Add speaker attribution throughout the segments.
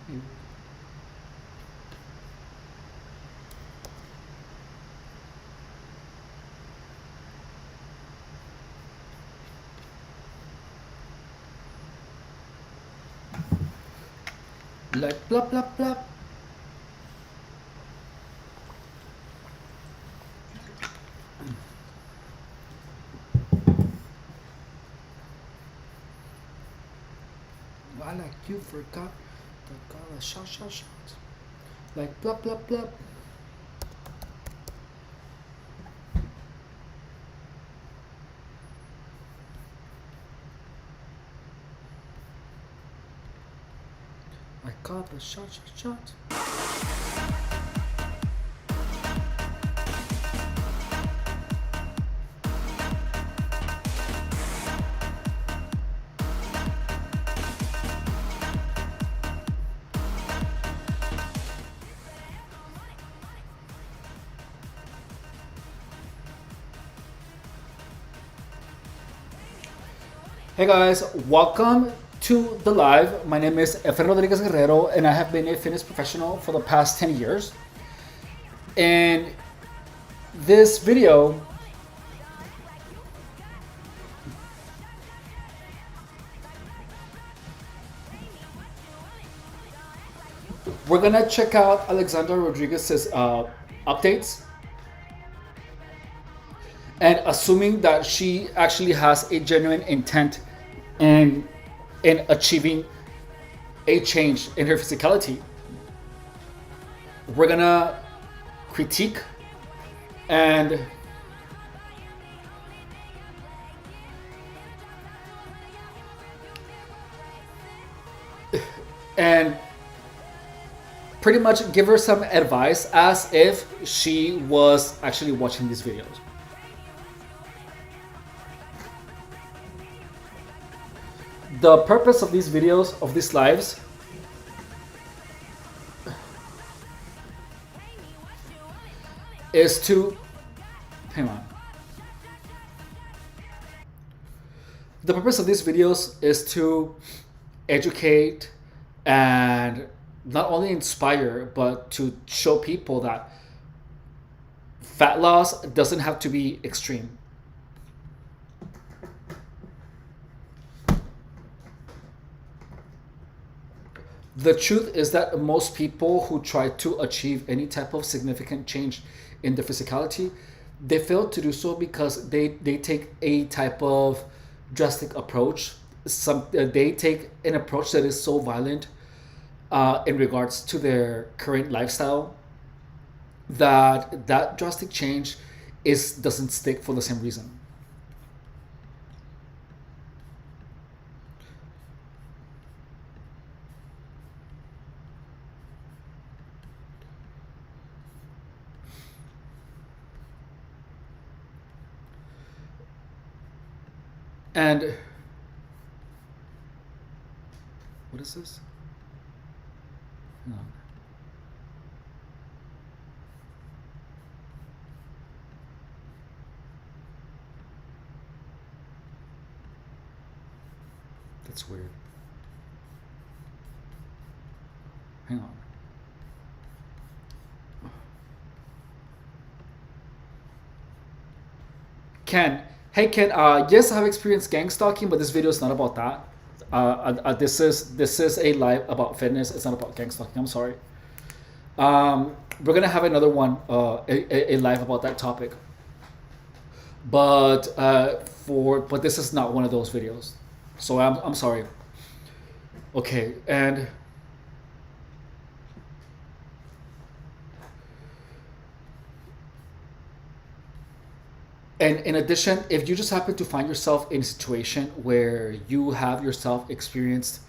Speaker 1: Like blah blah blah. I like you forgot the color shot. Like blah blah blah. I got the shot. Hey guys, welcome to the live. My name is Efren Rodriguez Guerrero, and I have been a fitness professional for the past 10 years. And this video we're gonna check out Alexandra Rodriguez's updates, and assuming that she actually has a genuine intent in achieving a change in her physicality, we're gonna critique and pretty much give her some advice as if she was actually watching these videos. The purpose of these videos, of these lives, is to, hang on. The purpose of these videos is to educate and not only inspire, but to show people that fat loss doesn't have to be extreme. The truth is that most people who try to achieve any type of significant change in their physicality, they fail to do so because they take a type of drastic approach. They take an approach that is so violent in regards to their current lifestyle that drastic change doesn't stick for the same reason. And what is this? Hang on. That's weird. Hang on. Ken. Hey Ken, yes, I have experienced gang stalking, but this video is not about that. This is a live about fitness. It's not about gang stalking. I'm sorry. We're gonna have another one, a live about that topic. But but this is not one of those videos, so I'm sorry. Okay, and in addition, if you just happen to find yourself in a situation where you have yourself experienced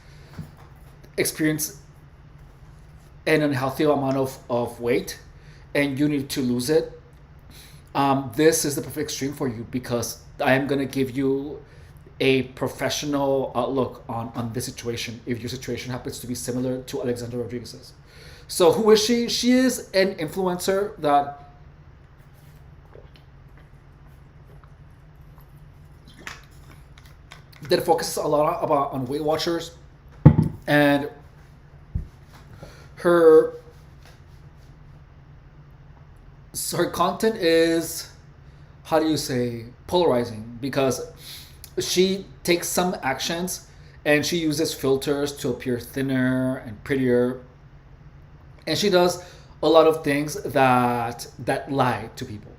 Speaker 1: an unhealthy amount of weight and you need to lose it, this is the perfect stream for you, because I am going to give you a professional outlook on this situation if your situation happens to be similar to Alexandra Rodriguez's. So who is she? She is an influencer that focuses a lot on Weight Watchers, and her her content is, how do you say, polarizing, because she takes some actions and she uses filters to appear thinner and prettier, and she does a lot of things that lie to people.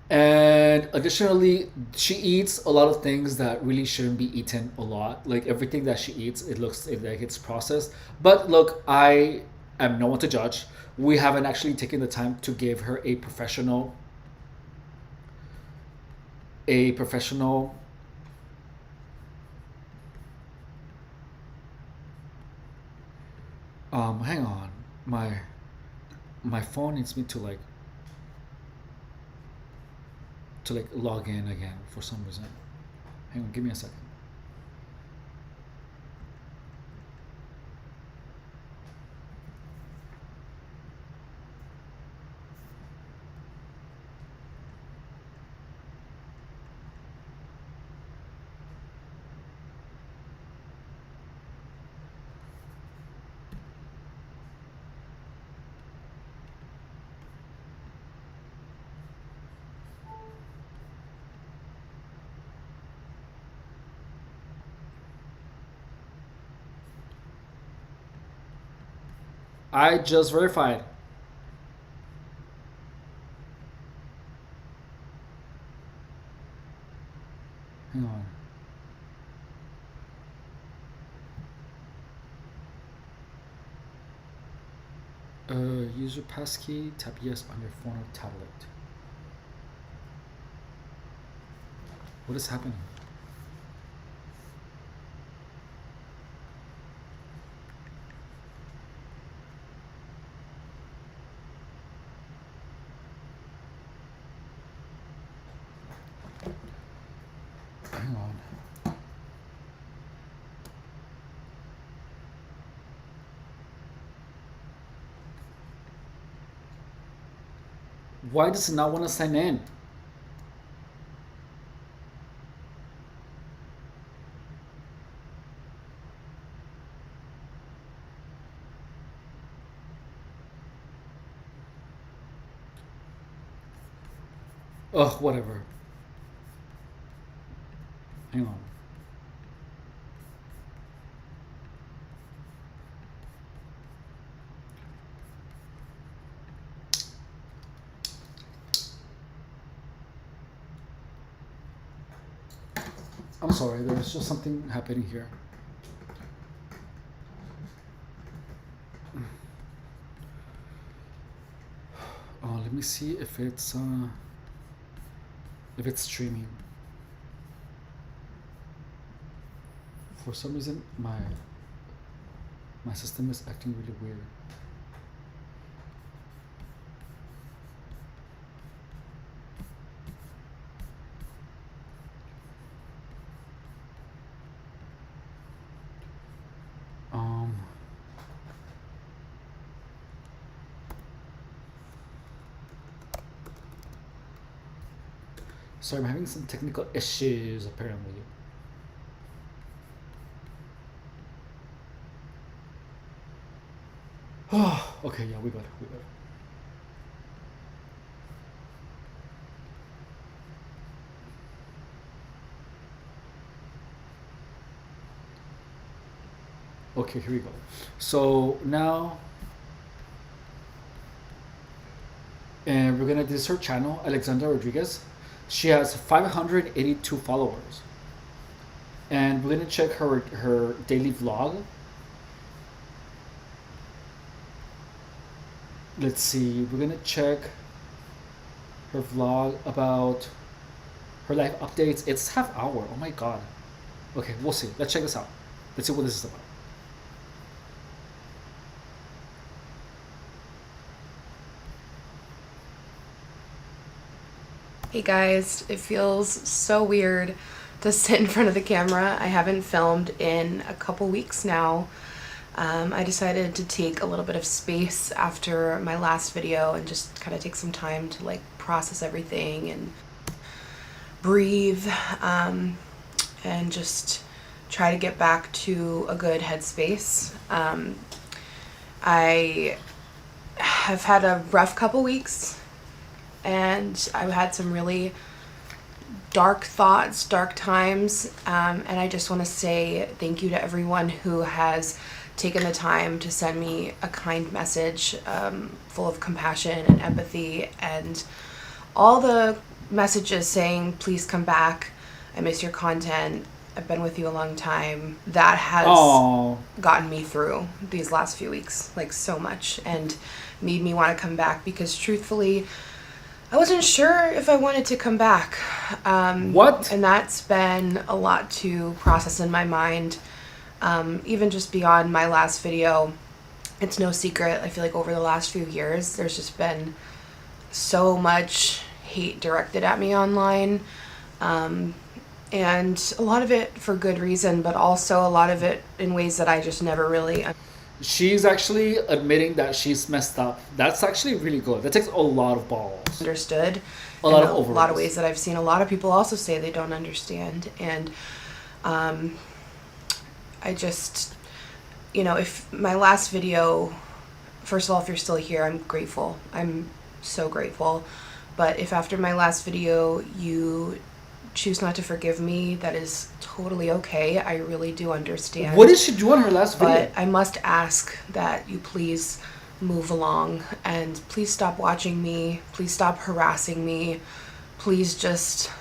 Speaker 1: And additionally, she eats a lot of things that really shouldn't be eaten a lot. Like everything that she eats, it looks like it's processed. But look, I am no one to judge. We haven't actually taken the time to give her a professional. Hang on, my phone needs me to log in again for some reason. Hang on, give me a second. I just verified. Hang on. User passkey, tap yes on your phone or tablet. What is happening? Hang on. Why does it not want to sign in? Ugh, whatever. Hang on. I'm sorry, there's just something happening here. Let me see if it's streaming. For some reason, my system is acting really weird. Sorry, I'm having some technical issues apparently. Okay, yeah, we got it. We got it. Okay, here we go. So now, and we're gonna, this is her channel, Alexandra Rodriguez. She has 582 followers, and we're gonna check her daily vlog. Let's see, we're gonna check her vlog about her life updates. It's half hour. Oh my god. Okay, we'll see. Let's check this out. Let's see what this is about.
Speaker 2: Hey guys, it feels so weird to sit in front of the camera. I haven't filmed in a couple weeks now. I decided to take a little bit of space after my last video and just kind of take some time to like process everything and breathe, and just try to get back to a good headspace. I have had a rough couple weeks, and I've had some really dark thoughts, dark times, and I just want to say thank you to everyone who has taken the time to send me a kind message full of compassion and empathy, and all the messages saying please come back, I miss your content, I've been with you a long time. That has gotten me through these last few weeks, like, so much, and made me want to come back, because truthfully I wasn't sure if I wanted to come back.
Speaker 1: What?
Speaker 2: And that's been a lot to process in my mind. Even just beyond my last video, it's no secret, I feel like over the last few years there's just been so much hate directed at me online, and a lot of it for good reason, but also a lot of it in ways that I just never really...
Speaker 1: She's actually admitting that she's messed up. That's actually really good. That takes a lot of balls.
Speaker 2: Understood.
Speaker 1: A lot of
Speaker 2: ways that I've seen a lot of people also say they don't understand. And I just, if my last video, first of all, if you're still here, I'm grateful. I'm so grateful. But if after my last video you choose not to forgive me, that is totally okay. I really do understand.
Speaker 1: What did she do on her last video?
Speaker 2: But I must ask that you please move along, and please stop watching me. Please stop harassing me. Please just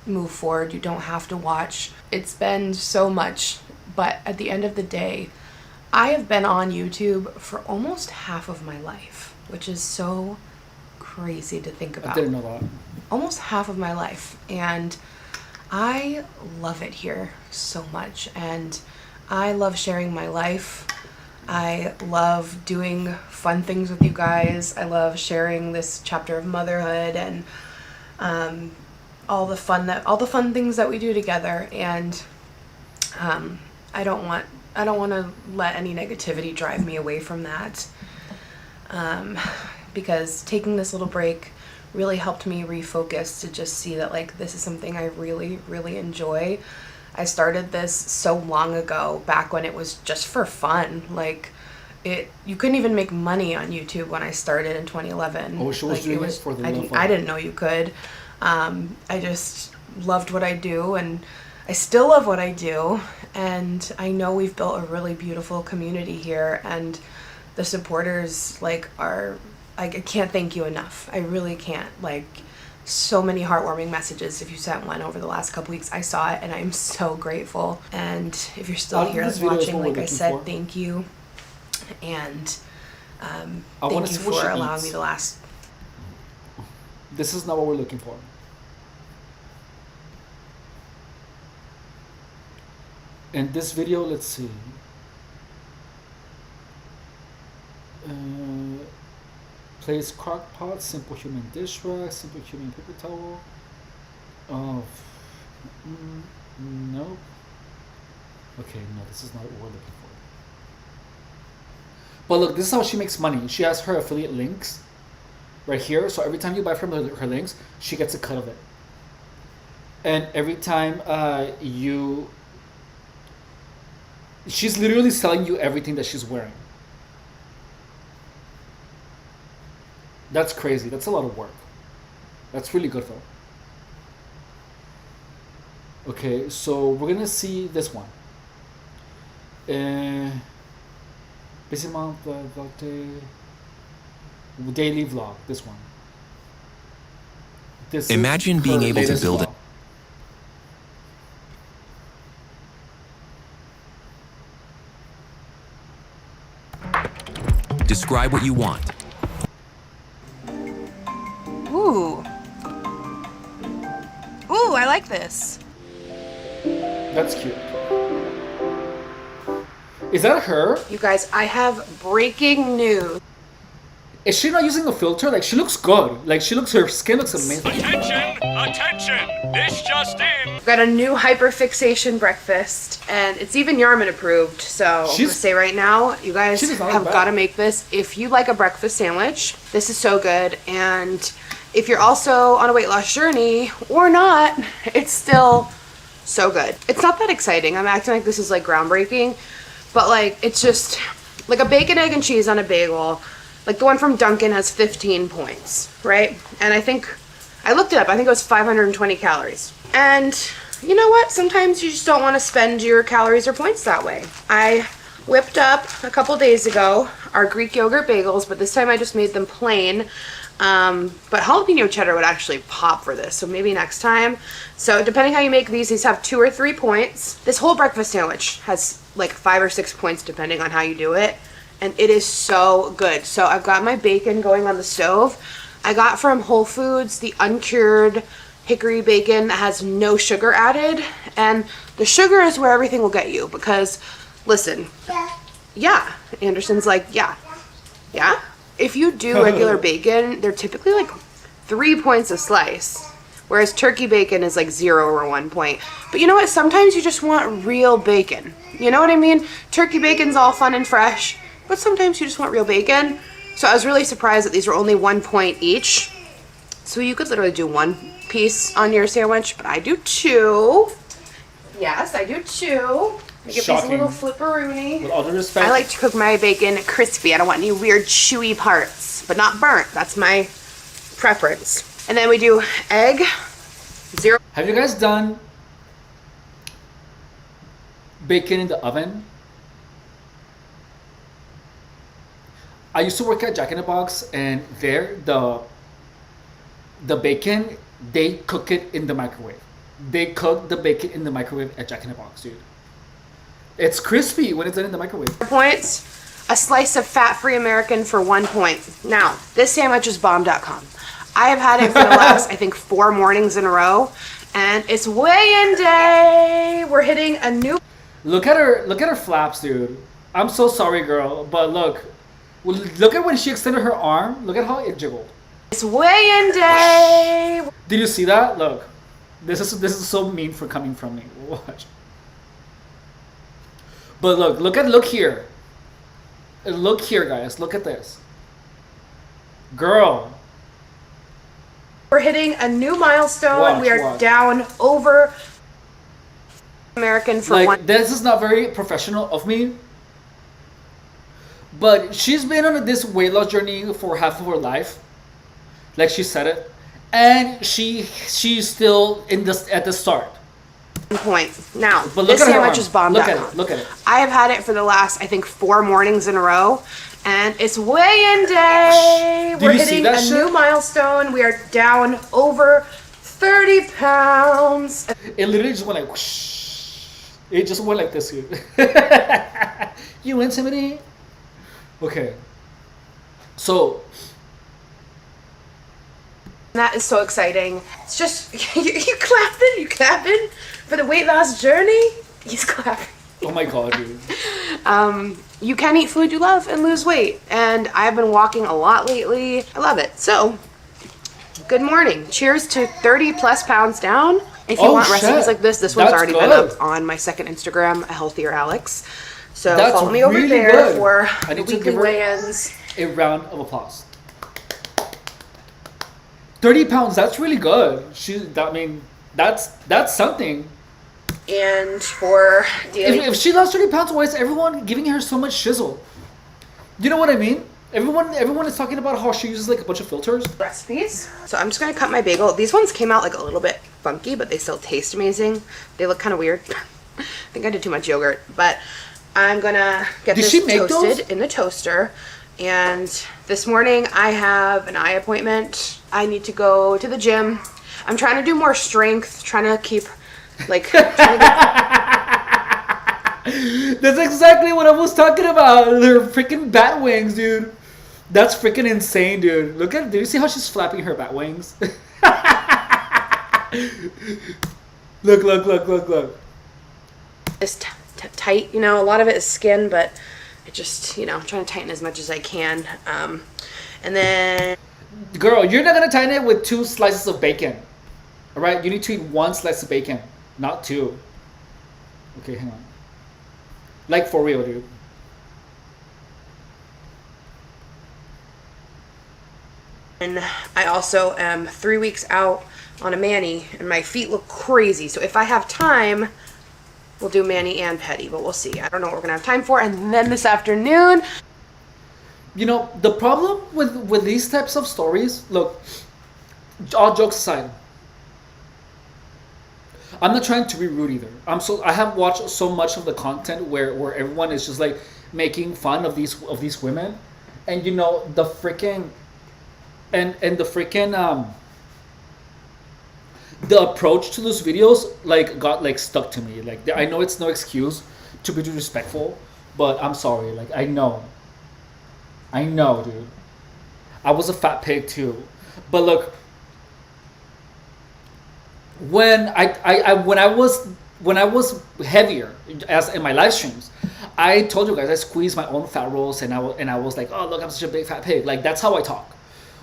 Speaker 2: move forward. You don't have to watch. It's been so much, but at the end of the day, I have been on YouTube for almost half of my life, which is so crazy to think about.
Speaker 1: I didn't know that.
Speaker 2: Almost half of my life, and I love it here so much, and I love sharing my life. I love doing fun things with you guys. I love sharing this chapter of motherhood and all the fun things that we do together, and I don't want to let any negativity drive me away from that, because taking this little break really helped me refocus to just see that, like, this is something I really, really enjoy. I started this so long ago, back when it was just for fun. Like, you couldn't even make money on YouTube when I started in 2011.
Speaker 1: Oh, she was doing it for the love of it.
Speaker 2: I didn't know you could. I just loved what I do, and I still love what I do, and I know we've built a really beautiful community here, and the supporters, I can't thank you enough. I really can't. Like, so many heartwarming messages. If you sent one over the last couple weeks, I saw it, and I'm so grateful. And if you're still here watching, like I said, thank you. And thank you for allowing me to last.
Speaker 1: This is not what we're looking for. In this video, let's see. Plays crock pot, simple human dish rag, simple human paper towel. Oh, no. Okay, no, this is not what we're looking for. But look, this is how she makes money. She has her affiliate links right here. So every time you buy from her links, she gets a cut of it. And every time she's literally selling you everything that she's wearing. That's crazy. That's a lot of work. That's really good though. Okay, so we're gonna see this one. Busy month vlog daily vlog. This one.
Speaker 3: Imagine being able to build it. Describe what you want.
Speaker 2: Ooh. Ooh, I like this.
Speaker 1: That's cute. Is that her?
Speaker 2: You guys, I have breaking news.
Speaker 1: Is she not using a filter? Like, she looks good. Like, her skin looks amazing.
Speaker 4: Attention! Attention! This just in!
Speaker 2: We've got a new hyperfixation breakfast, and it's even Yarman approved, so I'm gonna say right now, you guys have got to make this. If you like a breakfast sandwich, this is so good, and if you're also on a weight loss journey, or not, it's still So good. It's not that exciting. I'm acting like this is like groundbreaking, but like it's just like a bacon, egg, and cheese on a bagel. Like the one from Dunkin' has 15 points, right? And I think, I looked it up, I think it was 520 calories. And you know what? Sometimes you just don't want to spend your calories or points that way. I whipped up a couple days ago our Greek yogurt bagels, but this time I just made them plain. But jalapeno cheddar would actually pop for this, so maybe next time. So depending how you make these have 2 or 3 points. This whole breakfast sandwich has like 5 or 6 points depending on how you do it, and it is so good. So I've got my bacon going on the stove. I got from Whole Foods the uncured hickory bacon that has no sugar added, and the sugar is where everything will get you, because listen, yeah, Anderson's like, yeah, if you do regular bacon, they're typically like 3 points a slice, whereas turkey bacon is like 0 or 1 point. But you know what, sometimes you just want real bacon, you know what I mean? Turkey bacon's all fun and fresh, but sometimes you just want real bacon. So I was really surprised that these were only 1 point each. So you could literally do 1 piece on your sandwich, but I do 2. Yes, I do 2. I give these a little flipperoonie.
Speaker 1: With all due respect,
Speaker 2: I like to cook my bacon crispy. I don't want any weird chewy parts, but not burnt. That's my preference. And then we do egg, 0.
Speaker 1: have you guys done bacon in the oven? I used to work at Jack in the Box, and there the bacon, they cook it in the microwave. They cook the bacon in the microwave at Jack in the Box, dude. It's crispy when it's done in the microwave.
Speaker 2: Points, a slice of fat-free American for 1 point. Now, this sandwich is bomb.com. I have had it for the last, I think, 4 mornings in a row, and it's weigh-in day. We're hitting a new...
Speaker 1: Look at her flaps, dude. I'm so sorry, girl, but look at when she extended her arm. Look at how it jiggled.
Speaker 2: It's weigh-in day.
Speaker 1: Did you see that? Look, this is so mean for coming from me. Watch. But look here. Look here, guys. Look at this. Girl.
Speaker 2: We're hitting a new milestone.
Speaker 1: Watch,
Speaker 2: we are
Speaker 1: watch.
Speaker 2: down over American for
Speaker 1: Like,
Speaker 2: 1.
Speaker 1: this is not very professional of me. But she's been on this weight loss journey for half of her life. Like she said it. And she's still at the start.
Speaker 2: Point. Now,
Speaker 1: But look
Speaker 2: this
Speaker 1: at her
Speaker 2: sandwich
Speaker 1: arm.
Speaker 2: is bomb.com.
Speaker 1: Look at it.
Speaker 2: I have had it for the last, I think, 4 mornings in a row, and it's weigh-in day.
Speaker 1: Did
Speaker 2: We're
Speaker 1: you see
Speaker 2: hitting
Speaker 1: that
Speaker 2: a
Speaker 1: shit?
Speaker 2: new milestone. We are down over 30 pounds.
Speaker 1: It literally just went like whoosh. It just went like this, dude. You intimidate? Okay. So
Speaker 2: That is so exciting. It's just, you clapping for the weight loss journey? He's clapping.
Speaker 1: oh my god, dude.
Speaker 2: You can eat food you love and lose weight. And I've been walking a lot lately. I love it. So, good morning. Cheers to 30 plus pounds down. If you want recipes like this one's
Speaker 1: That's
Speaker 2: already
Speaker 1: good.
Speaker 2: been up on my second Instagram, A Healthier Alex. So
Speaker 1: That's
Speaker 2: follow me over
Speaker 1: really
Speaker 2: there
Speaker 1: good.
Speaker 2: for
Speaker 1: I
Speaker 2: the
Speaker 1: need to
Speaker 2: weekly
Speaker 1: give her
Speaker 2: weigh-ins.
Speaker 1: a round of applause. 30 pounds, that's really good. That's something.
Speaker 2: And for daily
Speaker 1: If she lost 30 pounds, why is everyone giving her so much shizzle? You know what I mean? Everyone is talking about how she uses like a bunch of filters.
Speaker 2: recipes. So I'm just gonna cut my bagel. These ones came out like a little bit funky, but they still taste amazing. They look kind of weird. I think I did too much yogurt, but I'm gonna get
Speaker 1: Did
Speaker 2: this
Speaker 1: she make
Speaker 2: toasted
Speaker 1: those?
Speaker 2: in the toaster. And this morning I have an eye appointment. I need to go to the gym. I'm trying to do more strength, trying to keep like
Speaker 1: That's exactly what I was talking about. They're freaking bat wings, dude. That's freaking insane, dude. Look at, do you see how she's flapping her bat wings? Look.
Speaker 2: this tight, you know, a lot of it is skin, but I just, you know, I'm trying to tighten as much as I can. And then
Speaker 1: Girl, you're not gonna tighten it with 2 slices of bacon. Alright? You need to eat 1 slice of bacon, not 2. Okay, hang on. Like for real, dude.
Speaker 2: And I also am 3 weeks out on a mani, and my feet look crazy. So if I have time, we'll do mani and pedi, but we'll see. I don't know what we're gonna have time for. And then this afternoon,
Speaker 1: You know, the problem with these types of stories, look, all jokes aside, I'm not trying to be rude either. I have watched so much of the content where everyone is just like making fun of these women, and you know the freaking and the freaking the approach to those videos like got like stuck to me. Like I know it's no excuse to be disrespectful, but I'm sorry. Like I know, dude. I was a fat pig too, but look. When I was heavier, as in my live streams, I told you guys I squeezed my own fat rolls, and I was like, oh look, I'm such a big fat pig. Like that's how I talk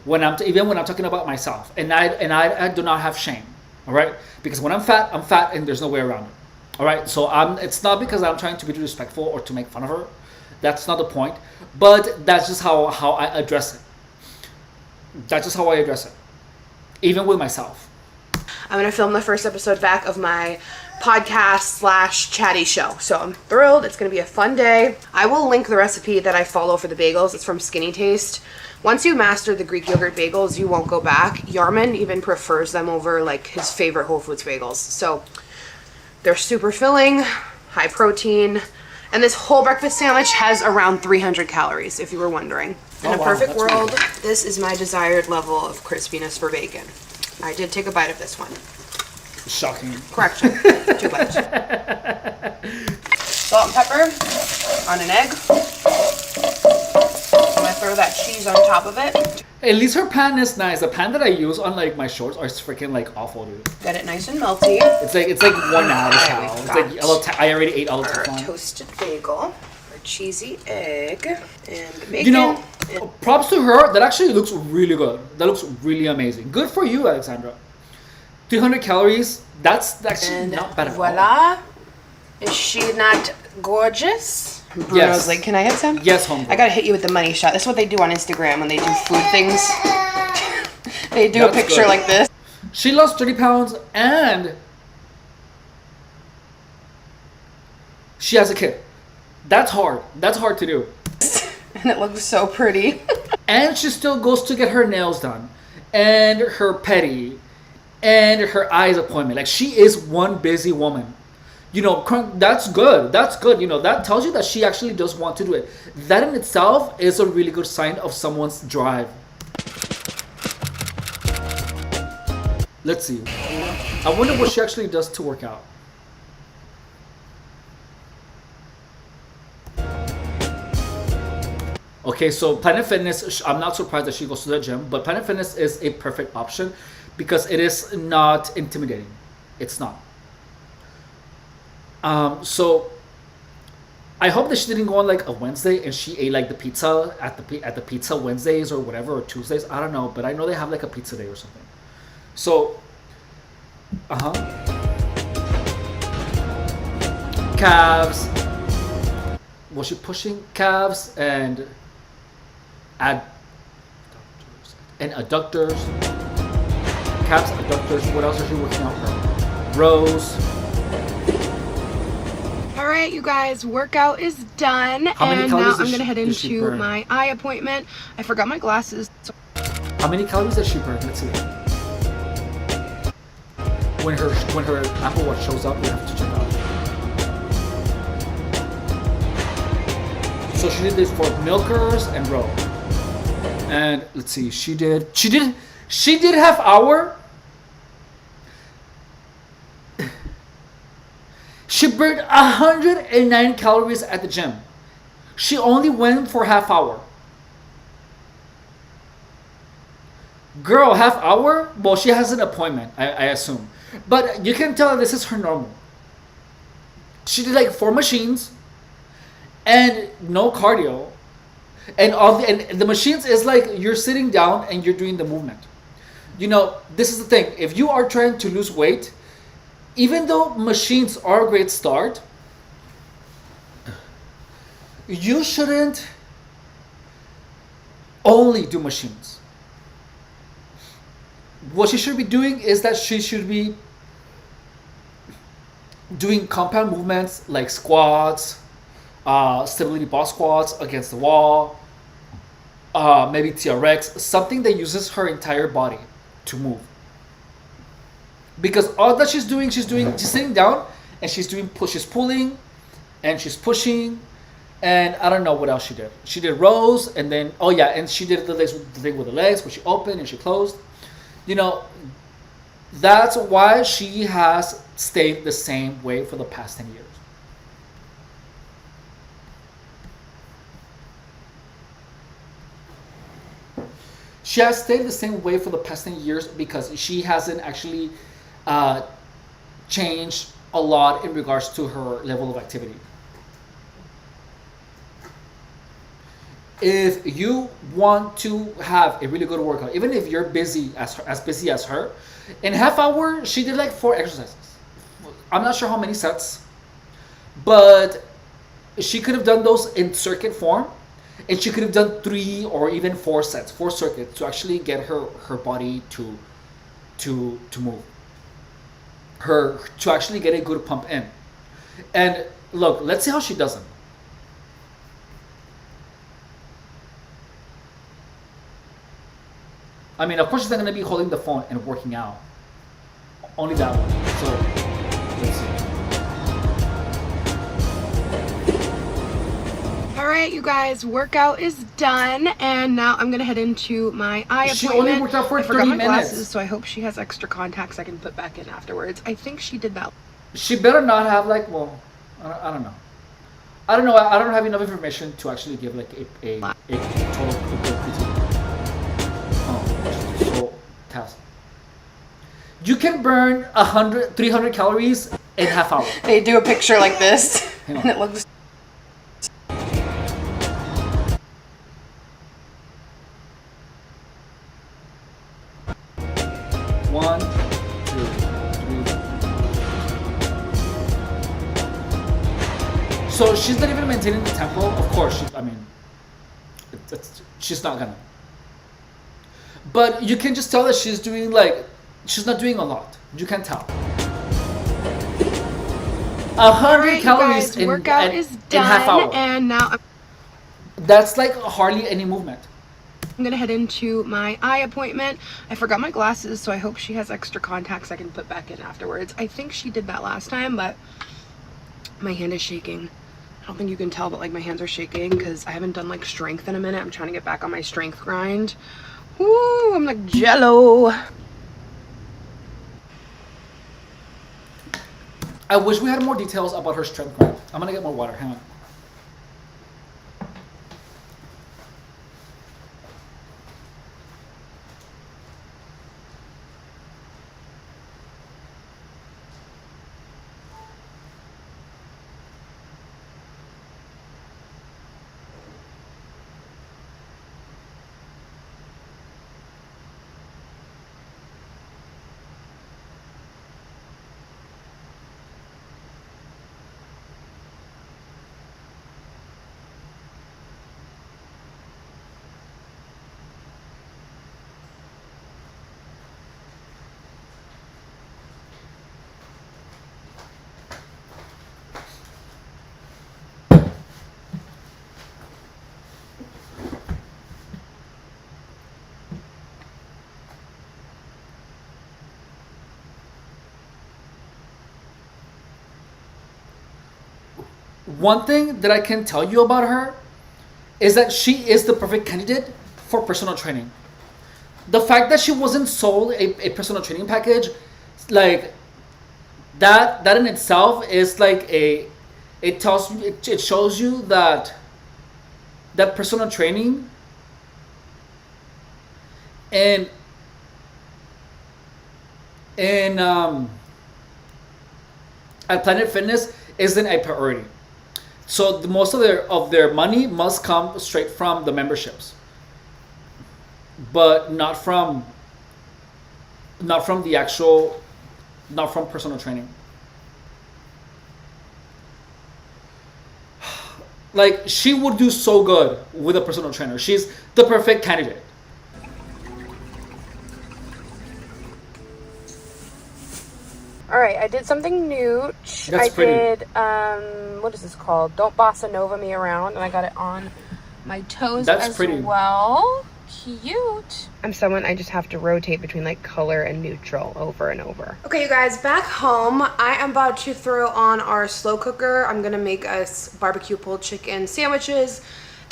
Speaker 1: when even when I'm talking about myself, and I do not have shame, all right? Because when I'm fat, and there's no way around it, all right? So it's not because I'm trying to be disrespectful or to make fun of her. That's not the point. But that's just how I address it. That's just how I address it, even with myself.
Speaker 2: I'm going to film the first episode back of my podcast / chatty show. So I'm thrilled. It's going to be a fun day. I will link the recipe that I follow for the bagels. It's from Skinny Taste. Once you master the Greek yogurt bagels, you won't go back. Yarman even prefers them over like his favorite Whole Foods bagels. So they're super filling, high protein, and this whole breakfast sandwich has around 300 calories, if you were wondering. In a perfect world, this is my desired level of crispiness for bacon. I did take a bite of this one.
Speaker 1: Shocking.
Speaker 2: Correction. 2 bites. Salt and pepper on an egg. I'm gonna throw that cheese on top of it.
Speaker 1: At least her pan is nice. The pan that I use on like my shorts are freaking like awful, dude.
Speaker 2: Get it nice and melty.
Speaker 1: It's like 1 hour how. It's like I already ate all the
Speaker 2: Our
Speaker 1: time.
Speaker 2: toasted bagel, our cheesy egg, and the bacon.
Speaker 1: You know, props to her. That actually looks really good. That looks really amazing. Good for you, Alexandra. 300 calories. That's actually
Speaker 2: and
Speaker 1: not bad at all.
Speaker 2: voila. Is she not gorgeous? Bruno's
Speaker 1: Yes.
Speaker 2: like, can I have some?
Speaker 1: Yes, homegirl.
Speaker 2: I gotta hit you with the money shot. This is what they do on Instagram when they do food things. They do
Speaker 1: That's
Speaker 2: a picture
Speaker 1: good.
Speaker 2: like this.
Speaker 1: She lost 30 pounds and she has a kid. That's hard. That's hard to do.
Speaker 2: And it looks so pretty.
Speaker 1: And she still goes to get her nails done and her pedi and her eyes appointment. Like she is one busy woman. You know, that's good. That's good. You know, that tells you that she actually does want to do it. That in itself is a really good sign of someone's drive. Let's see. I wonder what she actually does to work out. Okay, so Planet Fitness, I'm not surprised that she goes to the gym, but Planet Fitness is a perfect option because it is not intimidating. It's not. So I hope that she didn't go on like a Wednesday and she ate like the pizza at the pizza Wednesdays or whatever, or Tuesdays. I don't know, but I know they have like a pizza day or something. So, calves. Was she pushing calves and adductors? Calves, adductors. What else is she working out for? Rows.
Speaker 2: All right, you guys, workout is done.
Speaker 1: How many
Speaker 2: and
Speaker 1: calories
Speaker 2: now I'm
Speaker 1: does
Speaker 2: gonna head
Speaker 1: does she
Speaker 2: into
Speaker 1: burn?
Speaker 2: my eye appointment. I forgot my glasses. So
Speaker 1: How many calories does she burn? Let's see. When her Apple Watch shows up, we have to check out. So she did this for milkers and row. And let's see, she did half hour. She burned 109 calories at the gym. She only went for half hour. Girl, half hour? Well, she has an appointment, I assume. But you can tell that this is her normal. She did like 4 machines and no cardio. And and the machines is like you're sitting down and you're doing the movement. You know, this is the thing. If you are trying to lose weight, even though machines are a great start, you shouldn't only do machines. what she should be doing is that she should be doing compound movements like squats, stability ball squats against the wall, maybe TRX, something that uses her entire body to move. Because all that she's sitting down and she's pulling and she's pushing, and I don't know what else she did. She did rows, and then and she did the thing with the legs where she opened and she closed. That's why she has stayed the same way for the past 10 years. She has stayed the same way for the past 10 years because she hasn't actually changed a lot in regards to her level of activity. If you want to have a really good workout, even if you're busy as busy as her, in half hour she did like 4 exercises. I'm not sure how many sets, but she could have done those in circuit form, and she could have done 3 or even 4 sets, 4 circuits to actually get her body to move, to actually get a good pump in. And look, let's see how she does them. I mean, of course she's not going to be holding the phone and working out. Only that one. So, let's see.
Speaker 2: All right, you guys, workout is done, and now I'm gonna head into my eye appointment.
Speaker 1: She only worked out for 30 minutes. I forgot my glasses,
Speaker 2: so I hope she has extra contacts I can put back in afterwards. I think she did that.
Speaker 1: She better not have I don't know. I don't have enough information to actually give like a total PT. You can burn 300 calories in half hour.
Speaker 2: They do a picture like this, and it looks.
Speaker 1: One, 2, 3. So she's not even maintaining the tempo. Of course, she's not gonna. But you can just tell that she's doing she's not doing a lot. You can tell. 100 calories
Speaker 2: guys, workout is done,
Speaker 1: in half hour.
Speaker 2: And now
Speaker 1: that's like hardly any movement.
Speaker 2: I'm gonna head into my eye appointment. I forgot my glasses, so I hope she has extra contacts I can put back in afterwards. I think she did that last time, but my hand is shaking. I don't think you can tell, but like my hands are shaking because I haven't done like strength in a minute. I'm trying to get back on my strength grind. Woo, I'm like jello.
Speaker 1: I wish we had more details about her strength grind. I'm gonna get more water. Hang on. One thing that I can tell you about her is that she is the perfect candidate for personal training. The fact that she wasn't sold a personal training package, like that in itself is like it shows you that personal training and at Planet Fitness isn't a priority. So most of their money must come straight from the memberships, but not from personal training. Like, she would do so good with a personal trainer. She's the perfect candidate.
Speaker 2: I did something new.
Speaker 1: That's pretty.
Speaker 2: Did, what is this called? Don't Bossa Nova Me Around. And I got it on my toes
Speaker 1: That's
Speaker 2: as
Speaker 1: pretty.
Speaker 2: well. Cute. I'm someone I just have to rotate between like color and neutral over and over. Okay, you guys, back home. I am about to throw on our slow cooker. I'm gonna make us barbecue pulled chicken sandwiches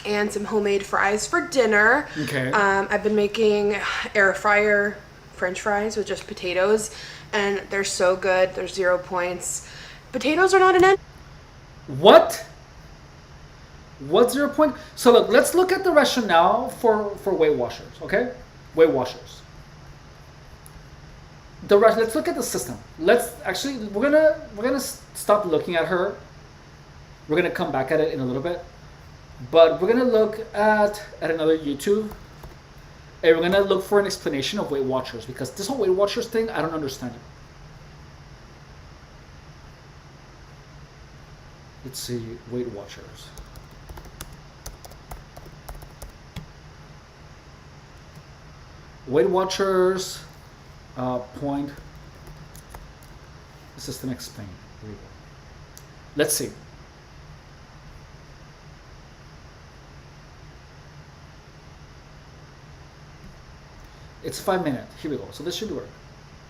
Speaker 2: and some homemade fries for dinner.
Speaker 1: Okay.
Speaker 2: I've been making air fryer French fries with just potatoes, and they're so good. They're 0 points. Potatoes are not an end.
Speaker 1: What? What's 0 point? So look, let's look at the rationale for Weight Watchers, okay? Weight Watchers. Let's look at the system. We're gonna stop looking at her. We're gonna come back at it in a little bit, but we're gonna look at another YouTube, and we're gonna look for an explanation of Weight Watchers, because this whole Weight Watchers thing, I don't understand it. Let's see, Weight Watchers. Weight Watchers, point, system explain. Here we go. Let's see. It's 5 minutes. Here we go. So this should work.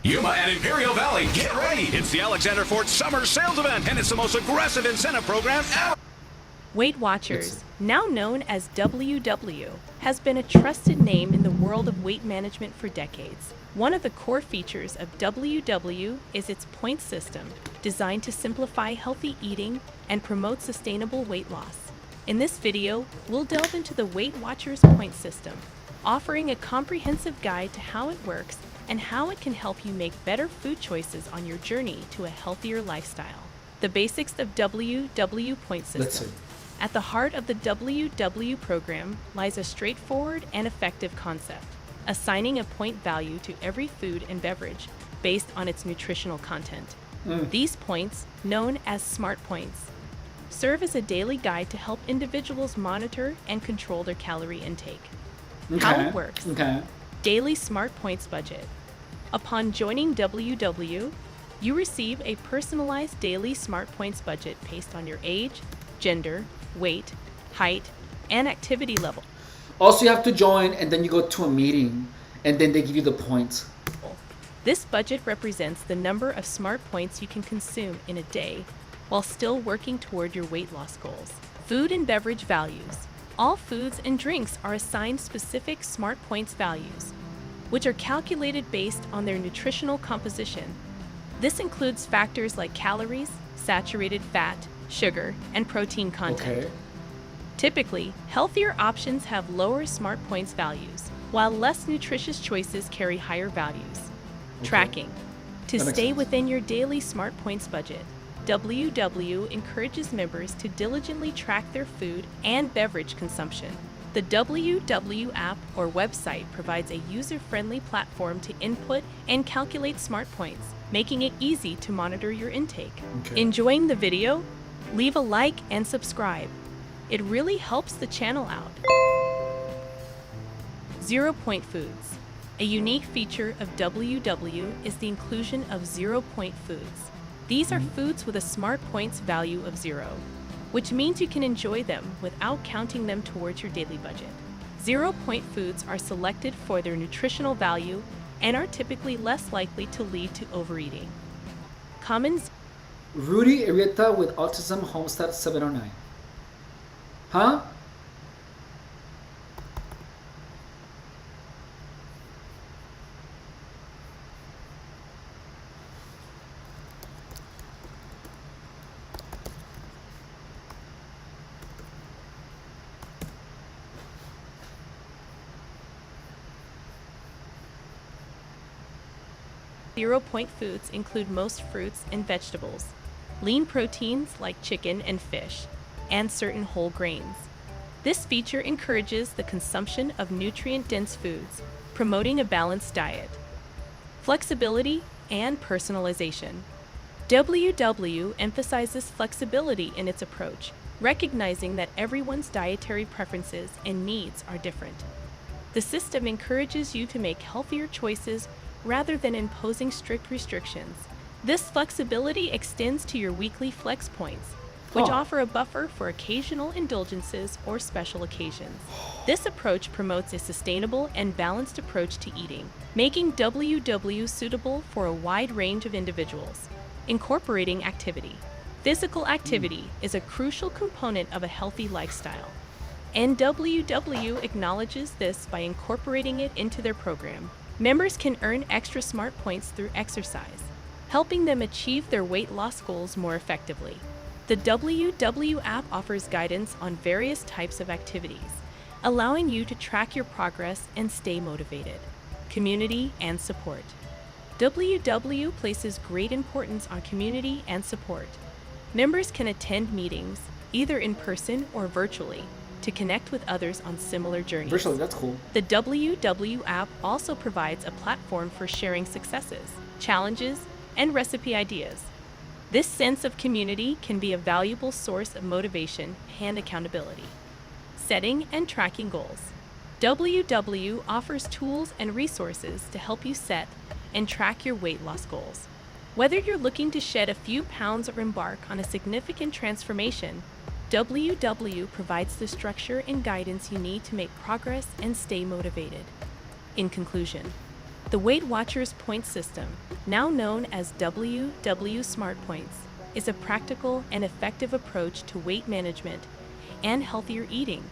Speaker 4: Yuma and Imperial Valley, get ready! It's the Alexander Ford Summer Sales Event, and it's the most aggressive incentive program ever!
Speaker 5: Weight Watchers, now known as WW, has been a trusted name in the world of weight management for decades. One of the core features of WW is its point system, designed to simplify healthy eating and promote sustainable weight loss. In this video, we'll delve into the Weight Watchers point system, offering a comprehensive guide to how it works and how it can help you make better food choices on your journey to a healthier lifestyle. The basics of WW point system.
Speaker 1: Let's see.
Speaker 5: At the heart of the WW program lies a straightforward and effective concept, assigning a point value to every food and beverage based on its nutritional content. These points, known as SMART points, serve as a daily guide to help individuals monitor and control their calorie intake. How it works. Daily SMART points budget. Upon joining WW, you receive a personalized daily SMART points budget based on your age, gender, weight, height, and activity level.
Speaker 1: Also, you have to join, and then you go to a meeting, and then they give you the points.
Speaker 5: This budget represents the number of SMART points you can consume in a day while still working toward your weight loss goals. Food and beverage values. All foods and drinks are assigned specific SMART points values, which are calculated based on their nutritional composition. This includes factors like calories, saturated fat, sugar, and protein content. Typically, healthier options have lower SMART points values, while less nutritious choices carry higher values. Tracking. To stay within your daily SMART points budget, WW encourages members to diligently track their food and beverage consumption. The WW app or website provides a user-friendly platform to input and calculate SMART points, making it easy to monitor your intake. Enjoying the video? Leave a like and subscribe. It really helps the channel out. 0 point foods. A unique feature of WW is the inclusion of 0 point foods. These are foods with a SMART points value of 0, which means you can enjoy them without counting them towards your daily budget. 0 point foods are selected for their nutritional value and are typically less likely to lead to overeating. Common
Speaker 1: Rudy Arieta with Autism Homestead 709. Huh?
Speaker 5: Zero-point foods include most fruits and vegetables, lean proteins like chicken and fish, and certain whole grains. This feature encourages the consumption of nutrient-dense foods, promoting a balanced diet. Flexibility and personalization. WW emphasizes flexibility in its approach, recognizing that everyone's dietary preferences and needs are different. The system encourages you to make healthier choices rather than imposing strict restrictions, This flexibility extends to your weekly flex points, which offer a buffer for occasional indulgences or special occasions. This approach promotes a sustainable and balanced approach to eating, making WW suitable for a wide range of individuals. Incorporating activity. Physical activity is a crucial component of a healthy lifestyle, and WW acknowledges this by incorporating it into their program. Members can earn extra SMART points through exercise, helping them achieve their weight loss goals more effectively. The WW app offers guidance on various types of activities, allowing you to track your progress and stay motivated. Community and support. WW places great importance on community and support. Members can attend meetings, either in person or virtually, to connect with others on similar journeys.
Speaker 1: Virtually, that's cool.
Speaker 5: The WW app also provides a platform for sharing successes, challenges, and recipe ideas. This sense of community can be a valuable source of motivation and accountability. Setting and tracking goals. WW offers tools and resources to help you set and track your weight loss goals. Whether you're looking to shed a few pounds or embark on a significant transformation, WW provides the structure and guidance you need to make progress and stay motivated. In conclusion, the Weight Watchers point system, now known as WW Smart Points, is a practical and effective approach to weight management and healthier eating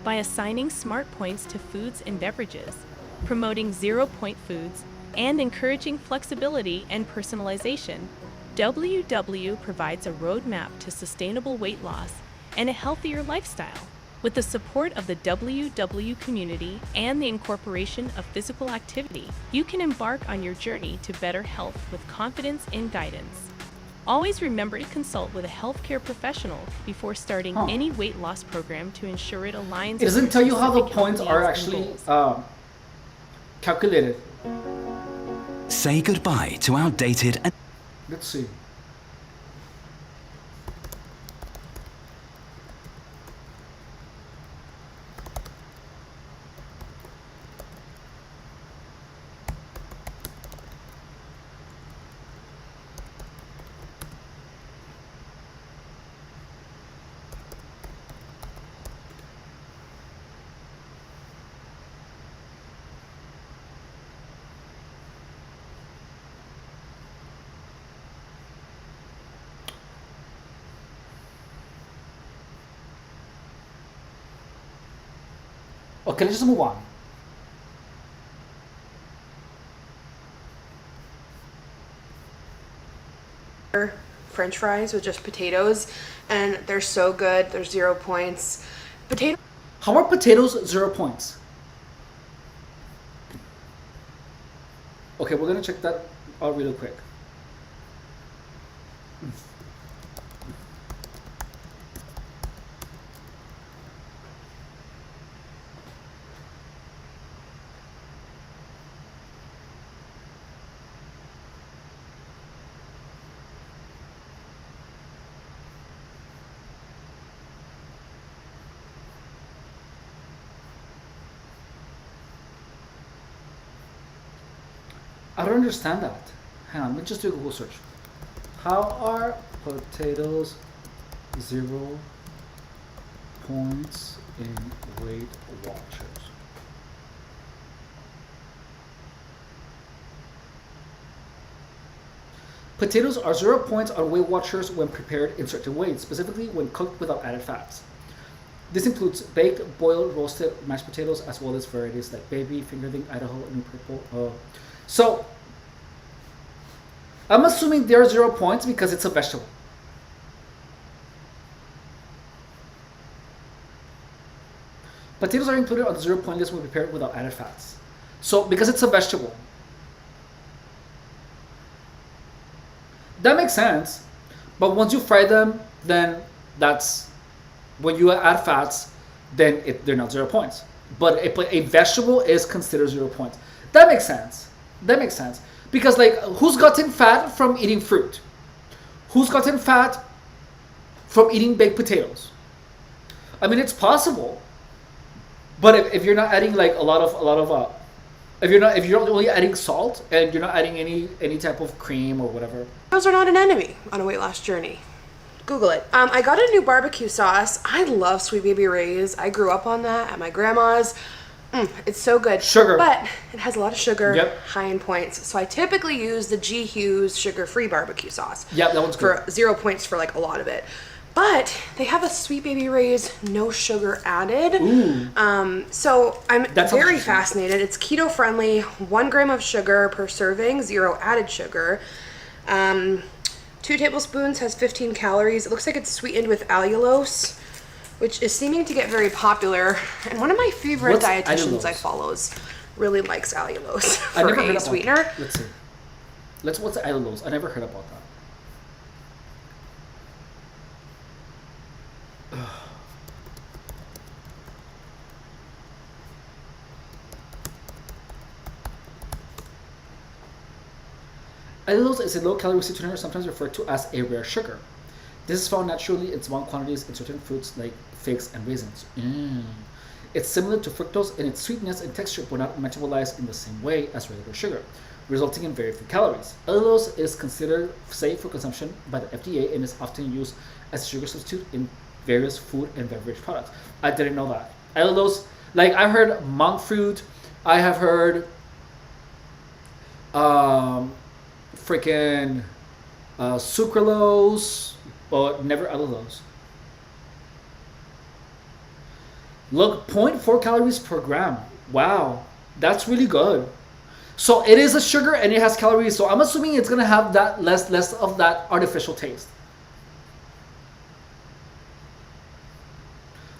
Speaker 5: by assigning smart points to foods and beverages, promoting zero-point foods, and encouraging flexibility and personalization. WW provides a roadmap to sustainable weight loss and a healthier lifestyle. With the support of the WW community and the incorporation of physical activity, you can embark on your journey to better health with confidence and guidance. Always remember to consult with a healthcare professional before starting any weight loss program to ensure it aligns.
Speaker 1: It doesn't tell you how the points are actually calculated.
Speaker 3: Say goodbye to outdated and...
Speaker 1: Let's see. Okay, let's just move on.
Speaker 2: French fries with just potatoes, and they're so good. They're 0 points.
Speaker 1: How are potatoes 0 points? Okay, we're gonna check that out really quick. I don't understand that. Hang on, let me just do a Google search. How are potatoes 0 points in Weight Watchers? Potatoes are 0 points on Weight Watchers when prepared in certain ways, specifically when cooked without added fats. This includes baked, boiled, roasted, mashed potatoes, as well as varieties like baby, fingerling, Idaho, and purple. So, I'm assuming they're 0 points because it's a vegetable. Potatoes are included on the 0 point list when prepared without added fats. So, because it's a vegetable, that makes sense. But once you fry them, then that's when you add fats, then they're not 0 points. But a vegetable is considered 0 points. That makes sense. That makes sense. Because, like, who's gotten fat from eating fruit? Who's gotten fat from eating baked potatoes? I mean, it's possible. But if you're not adding, like, a lot of if you're only adding salt and you're not adding any type of cream or whatever.
Speaker 2: Those are not an enemy on a weight loss journey. Google it. I got a new barbecue sauce. I love Sweet Baby Ray's. I grew up on that at my grandma's. It's so good.
Speaker 1: Sugar.
Speaker 2: But it has a lot of sugar,
Speaker 1: Yep.
Speaker 2: high in points. So I typically use the G. Hughes sugar-free barbecue sauce.
Speaker 1: Yeah, that one's good.
Speaker 2: For 0 points for like a lot of it. But they have a Sweet Baby Ray's no sugar added.
Speaker 1: Ooh.
Speaker 2: So I'm
Speaker 1: That's
Speaker 2: very
Speaker 1: interesting.
Speaker 2: fascinated. It's keto friendly, 1 gram of sugar per serving, 0 added sugar. 2 tablespoons has 15 calories. It looks like it's sweetened with allulose, which is seeming to get very popular. And one of my favorite
Speaker 1: What's
Speaker 2: dietitians
Speaker 1: allulose?
Speaker 2: I follows really likes allulose
Speaker 1: I
Speaker 2: for
Speaker 1: never heard
Speaker 2: a
Speaker 1: about
Speaker 2: sweetener.
Speaker 1: that. Let's see. What's allulose? I never heard about that. Allulose is a low-calorie sweetener, sometimes referred to as a rare sugar. This is found naturally in small quantities in certain fruits like figs and raisins. It's similar to fructose in its sweetness and texture, but not metabolized in the same way as regular sugar, resulting in very few calories. Allulose is considered safe for consumption by the FDA and is often used as a sugar substitute in various food and beverage products. I didn't know that. Allulose, like I heard monk fruit, I have heard freaking sucralose, but never allulose. Look, 0.4 calories per gram. Wow, that's really good. So it is a sugar and it has calories. So I'm assuming it's gonna have that less of that artificial taste.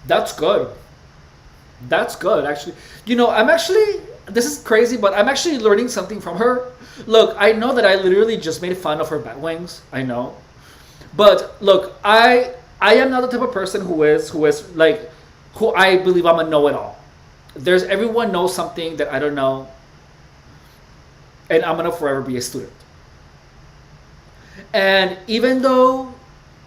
Speaker 1: That's good. That's good, actually. You know, this is crazy, but I'm actually learning something from her. Look, I know that I literally just made fun of her bat wings. I know. But look, I am not the type of person who I believe I'm a know-it-all. Everyone knows something that I don't know. And I'm gonna forever be a student. And even though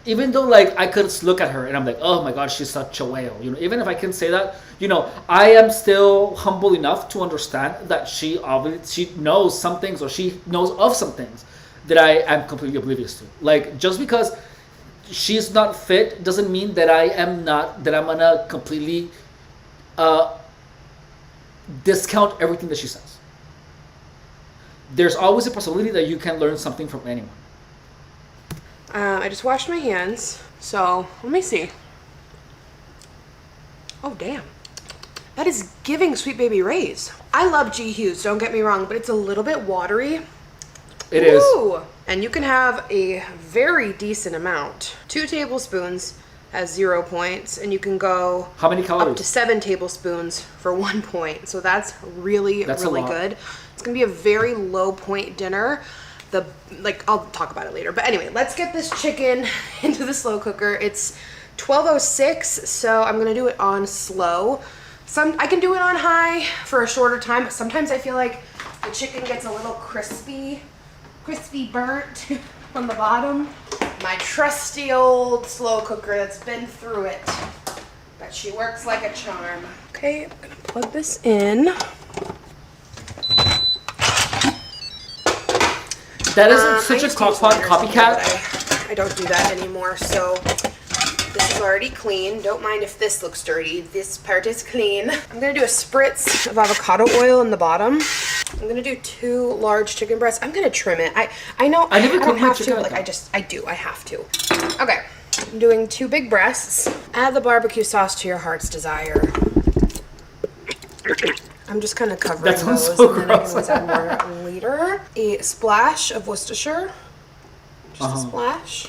Speaker 1: like I could look at her and I'm like, oh my god, she's such a whale. You know, even if I can say that, you know, I am still humble enough to understand that she knows some things, or she knows of some things that I am completely oblivious to. Like, just because she's not fit doesn't mean that I'm gonna completely discount everything that she says. There's always a possibility that you can learn something from anyone.
Speaker 2: I just washed my hands, so let me see. Oh, damn. That is giving Sweet Baby Ray's. I love G. Hughes, don't get me wrong, but it's a little bit watery.
Speaker 1: It is.
Speaker 2: And you can have a very decent amount. 2 tablespoons has 0 points, and you can go
Speaker 1: How many calories?
Speaker 2: up to 7 tablespoons for 1 point. So that's really
Speaker 1: That's a
Speaker 2: really
Speaker 1: lot.
Speaker 2: good. It's gonna be a very low point dinner. I'll talk about it later. But anyway, let's get this chicken into the slow cooker. It's 12:06, so I'm gonna do it on slow. I can do it on high for a shorter time, but sometimes I feel like the chicken gets a little crispy burnt on the bottom. My trusty old slow cooker that's been through it, but she works like a charm. Okay, I'm gonna plug this in.
Speaker 1: That isn't such
Speaker 2: I
Speaker 1: a
Speaker 2: used to use
Speaker 1: crockpot
Speaker 2: liners
Speaker 1: copycat.
Speaker 2: before, but I don't do that anymore, so this is already clean. Don't mind if this looks dirty. This part is clean. I'm gonna do a spritz of avocado oil in the bottom. I'm gonna do 2 large chicken breasts. I'm gonna trim it. I know
Speaker 1: I never
Speaker 2: don't
Speaker 1: cook my
Speaker 2: have to,
Speaker 1: chicken
Speaker 2: but
Speaker 1: like
Speaker 2: I have to. Okay, I'm doing 2 big breasts. Add the barbecue sauce to your heart's desire. I'm just kind of covering
Speaker 1: That sounds
Speaker 2: those,
Speaker 1: so
Speaker 2: and then I can
Speaker 1: gross.
Speaker 2: always add more later. A splash of Worcestershire. Just a splash.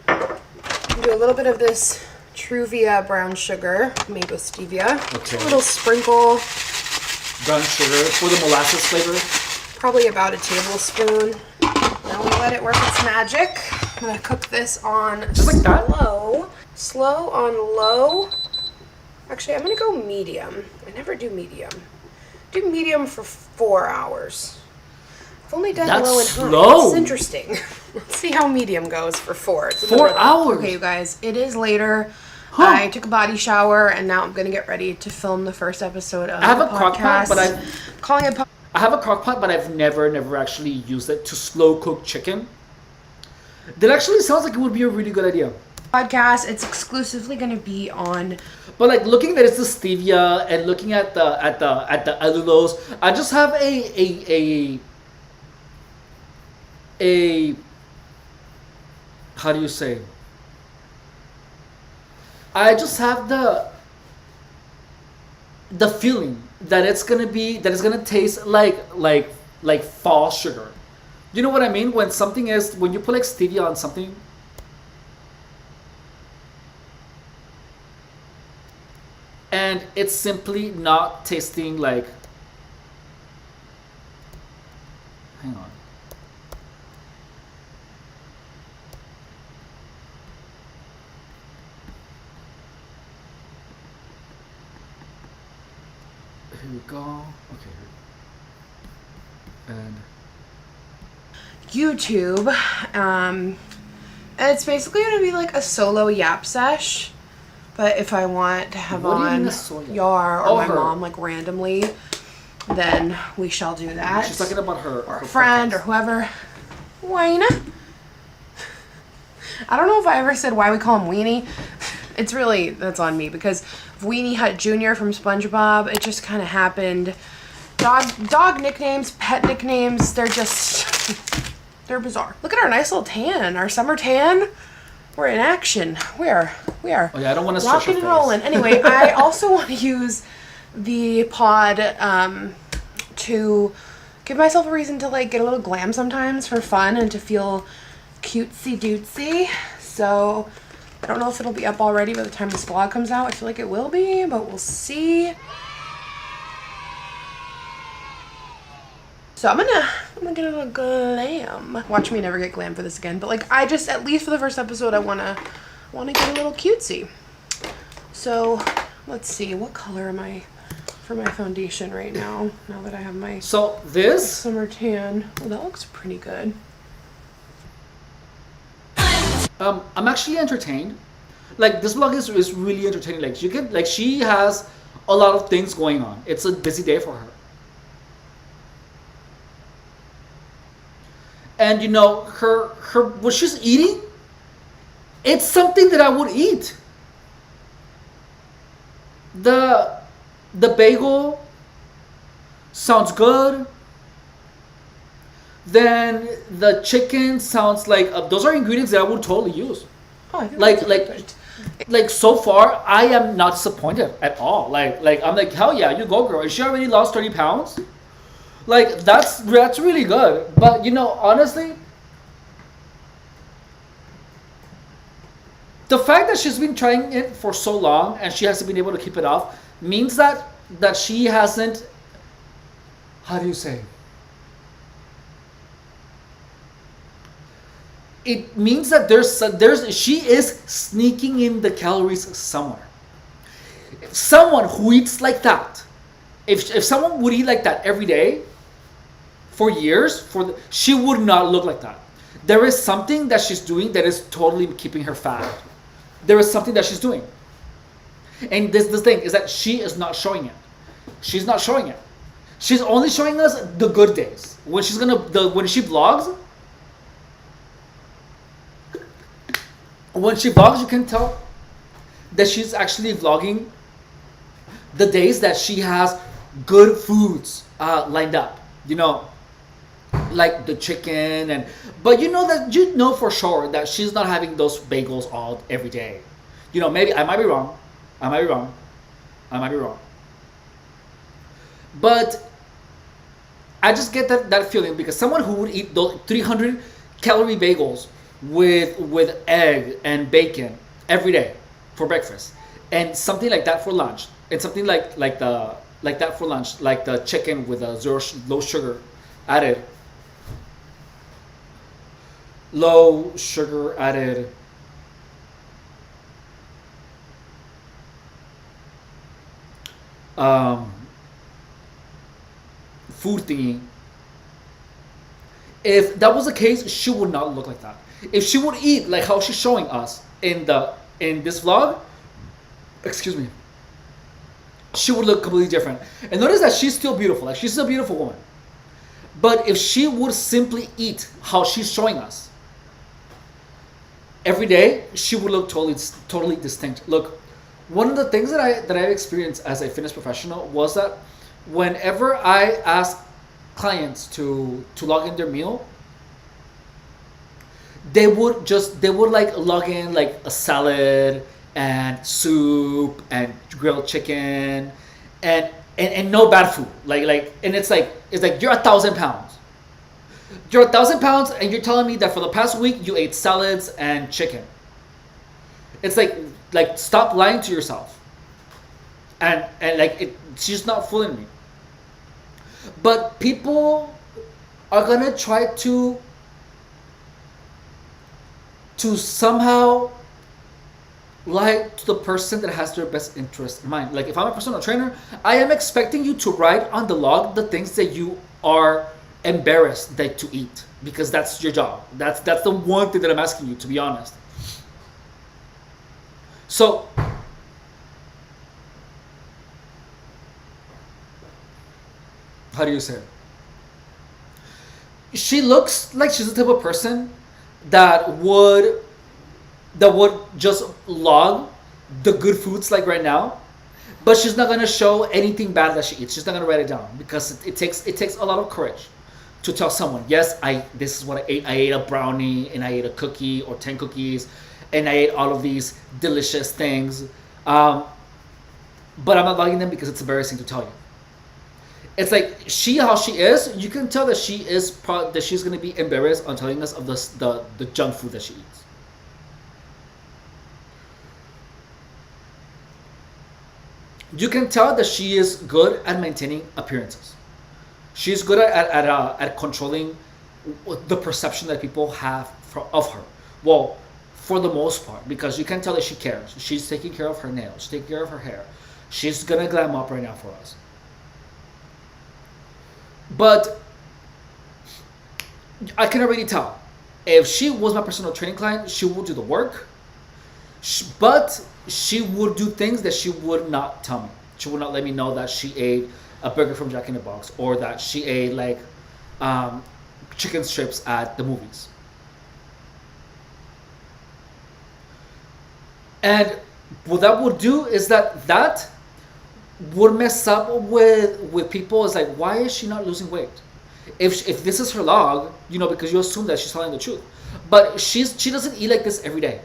Speaker 2: Do a little bit of this Truvia brown sugar made with stevia.
Speaker 1: Okay.
Speaker 2: A little sprinkle,
Speaker 1: Brown sugar for the molasses flavor.
Speaker 2: probably about a tablespoon. Now we let it work its magic. I'm gonna cook this on
Speaker 1: Just like that?
Speaker 2: slow on low. Actually, I'm gonna go medium. I never do medium. Do medium for 4 hours. I've only done
Speaker 1: That's
Speaker 2: low and high.
Speaker 1: slow.
Speaker 2: It's interesting. Let's see how medium goes for 4. It's in the
Speaker 1: 4
Speaker 2: middle.
Speaker 1: hours?
Speaker 2: Okay, you guys, it is later.
Speaker 1: Huh.
Speaker 2: I took a body shower and now I'm gonna get ready to film the first episode of
Speaker 1: I have
Speaker 2: the
Speaker 1: a crock pot,
Speaker 2: podcast.
Speaker 1: but
Speaker 2: calling it.
Speaker 1: I have a crock pot, but I've never actually used it to slow cook chicken. That actually sounds like it would be a really good idea.
Speaker 2: Podcast, it's exclusively going to be on.
Speaker 1: But like looking at it's the stevia and looking at the allulose, I just have a how do you say? I just have the feeling that it's gonna taste like fall sugar. You know what I mean? When you put like stevia on something, and it's simply not tasting like. Hang on. Here we go. Okay. And
Speaker 2: YouTube. And it's basically going to be like a solo yap sesh. But if I want to have
Speaker 1: What do you mean
Speaker 2: on
Speaker 1: a solo?
Speaker 2: Yar or
Speaker 1: Oh,
Speaker 2: my
Speaker 1: her.
Speaker 2: mom like randomly, then we shall do that.
Speaker 1: she's talking about her
Speaker 2: or
Speaker 1: her
Speaker 2: a friend
Speaker 1: podcast.
Speaker 2: or whoever. Weena. I don't know if I ever said why we call him Weenie. It's really, that's on me because Weenie Hut Jr. from SpongeBob, it just kind of happened. Dog nicknames, pet nicknames, they're just, they're bizarre. Look at our nice little tan, our summer tan. We're in action. We are.
Speaker 1: Oh yeah, I don't want to stretch
Speaker 2: Rocking
Speaker 1: your
Speaker 2: and
Speaker 1: face.
Speaker 2: rolling. Anyway, I also want to use the pod to give myself a reason to like get a little glam sometimes for fun and to feel cutesy dootsy. So I don't know if it'll be up already by the time this vlog comes out. I feel like it will be, but we'll see. So I'm gonna get a little glam. Watch me never get glam for this again. But like I just, at least for the first episode, I wanna get a little cutesy. So let's see, what color am I for my foundation right now? Now that I have my
Speaker 1: So this
Speaker 2: summer tan. Oh, that looks pretty good.
Speaker 1: I'm actually entertained. Like this vlog is really entertaining. Like she has a lot of things going on. It's a busy day for her. And you know, her what she's eating, it's something that I would eat. The bagel sounds good. Then the chicken sounds like those are ingredients that I would totally use.
Speaker 2: Oh, I think
Speaker 1: Like
Speaker 2: that's perfect.
Speaker 1: like so far I am not disappointed at all. Like I'm like, hell yeah, you go girl. She already lost 30 pounds. Like that's really good. But you know, honestly, the fact that she's been trying it for so long and she hasn't been able to keep it off means that she hasn't, how do you say? It means that she is sneaking in the calories somewhere. If someone who eats like that, if someone would eat like that every day for years, she would not look like that. There is something that she's doing that is totally keeping her fat. There is something that she's doing. And this thing is that she is not showing it. She's not showing it. She's only showing us the good days. When she vlogs, you can tell that she's actually vlogging the days that she has good foods lined up. You know, like the chicken but you know for sure that she's not having those bagels every day. You know, maybe I might be wrong. But I just get that feeling because someone who would eat those 300 calorie bagels with egg and bacon every day for breakfast, and something like that for lunch, and something like that for lunch, like the chicken with a low sugar added food thingy. If that was the case, she would not look like that. If she would eat like how she's showing us in this vlog, excuse me, she would look completely different. And notice that she's still beautiful. Like she's a beautiful woman. But if she would simply eat how she's showing us every day, she would look totally distinct. Look, one of the things that I experienced as a fitness professional was that whenever I ask clients to log in their meal, they would like log in like a salad and soup and grilled chicken and no bad food, like and it's like you're 1,000 pounds. You're 1,000 pounds and you're telling me that for the past week you ate salads and chicken. It's like stop lying to yourself. And like she's not fooling me. But people are gonna try to somehow lie to the person that has their best interest in mind. Like if I'm a personal trainer, I am expecting you to write on the log the things that you are embarrassed that to eat, because that's your job. That's the one thing that I'm asking you, to be honest. So how do you say it? She looks like she's the type of person that would just log the good foods like right now, but she's not gonna show anything bad that she eats. She's not gonna write it down because it takes a lot of courage to tell someone, yes, this is what I ate. I ate a brownie and I ate a cookie or 10 cookies and I ate all of these delicious things, but I'm not logging them because it's embarrassing to tell you. It's like how she is. You can tell that she's gonna be embarrassed on telling us of the junk food that she eats. You can tell that she is good at maintaining appearances. She's good at controlling the perception that people have of her. Well, for the most part, because you can tell that she cares. She's taking care of her nails. She's taking care of her hair. She's gonna glam up right now for us. But I can already tell. If she was my personal training client, she would do the work. But she would do things that she would not tell me. She would not let me know that she ate a burger from Jack in the Box or that she ate like chicken strips at the movies. And what that would do is that would mess up with people. It's like, why is she not losing weight? If this is her log, because you assume that she's telling the truth. But she doesn't eat like this every day.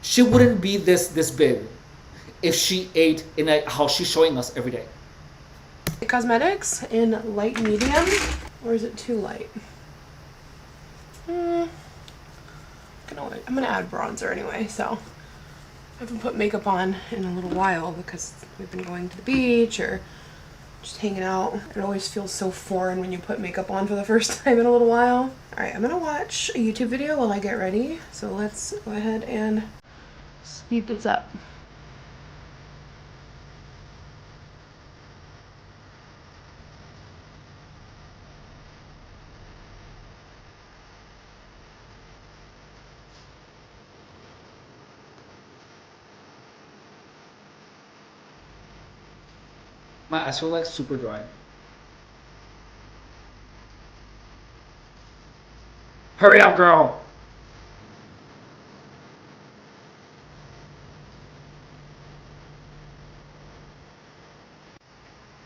Speaker 1: She wouldn't be this big if she ate in how she's showing us every day.
Speaker 2: Cosmetics in light medium, or is it too light? I'm gonna add bronzer anyway, so I haven't put makeup on in a little while because we've been going to the beach or just hanging out. It always feels so foreign when you put makeup on for the first time in a little while. Alright, I'm gonna watch a YouTube video while I get ready, so let's go ahead and speed this up.
Speaker 1: My eyes feel like super dry. Hurry up, girl!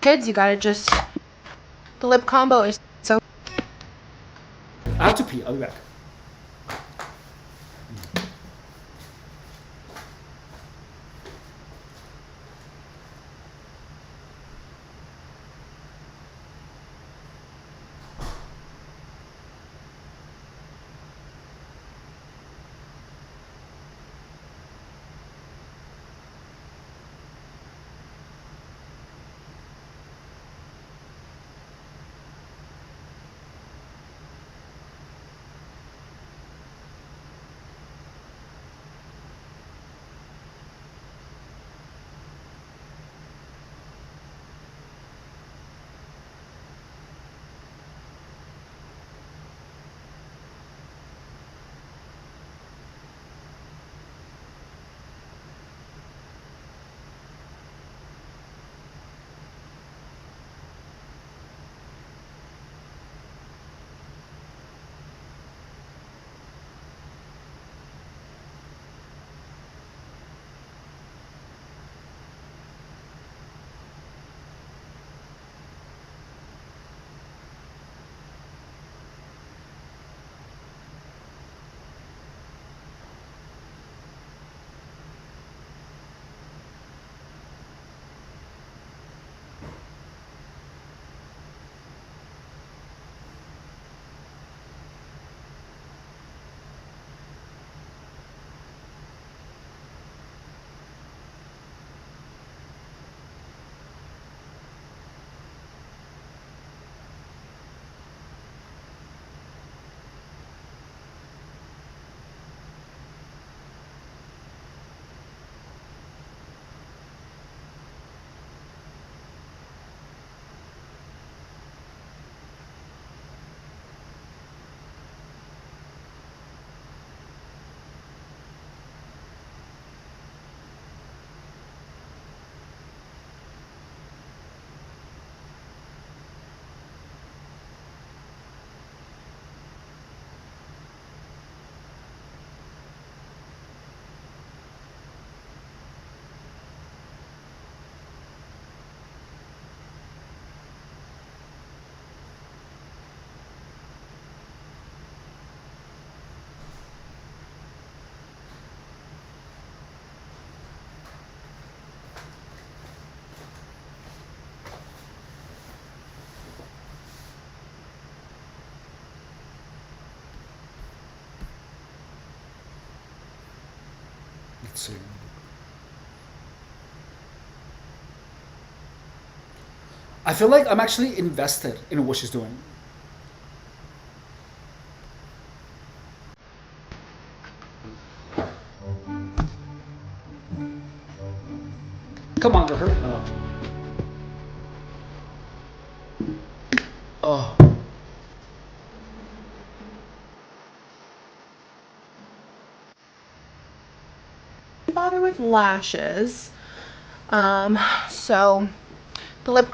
Speaker 2: Kids, you gotta just... The lip combo is so...
Speaker 1: I have to pee. I'll be back. Let's see. I feel like I'm actually invested in what she's doing. Come on, girl. Oh.
Speaker 2: Bother with lashes. So the lip.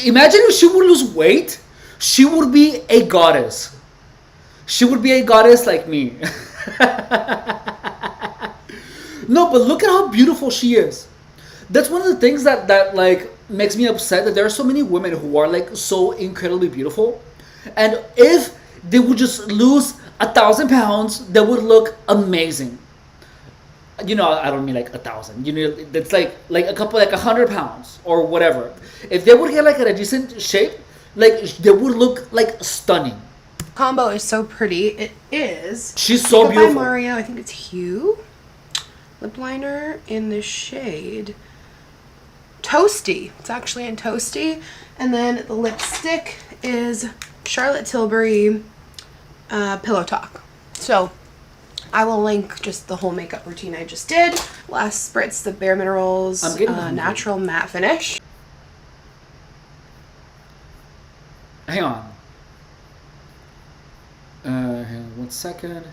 Speaker 1: Imagine if she would lose weight, she would be a goddess. She would be a goddess like me. No, but look at how beautiful she is. That's one of the things that like makes me upset, that there are so many women who are like so incredibly beautiful, and if they would just lose 1,000 pounds, they would look amazing. You know, I don't mean like 1,000. You know, it's like a couple, like 100 pounds or whatever. If they would get like a decent shape, like they would look like stunning.
Speaker 2: Combo is so pretty. It is.
Speaker 1: She's so
Speaker 2: Makeup
Speaker 1: beautiful.
Speaker 2: by Mario. I think it's Hue lip liner in the shade Toasty. It's actually in Toasty. And then the lipstick is Charlotte Tilbury Pillow Talk. So I will link just the whole makeup routine I just did. Last spritz, the Bare Minerals natural matte finish.
Speaker 1: Hang on. Hang on 1 second.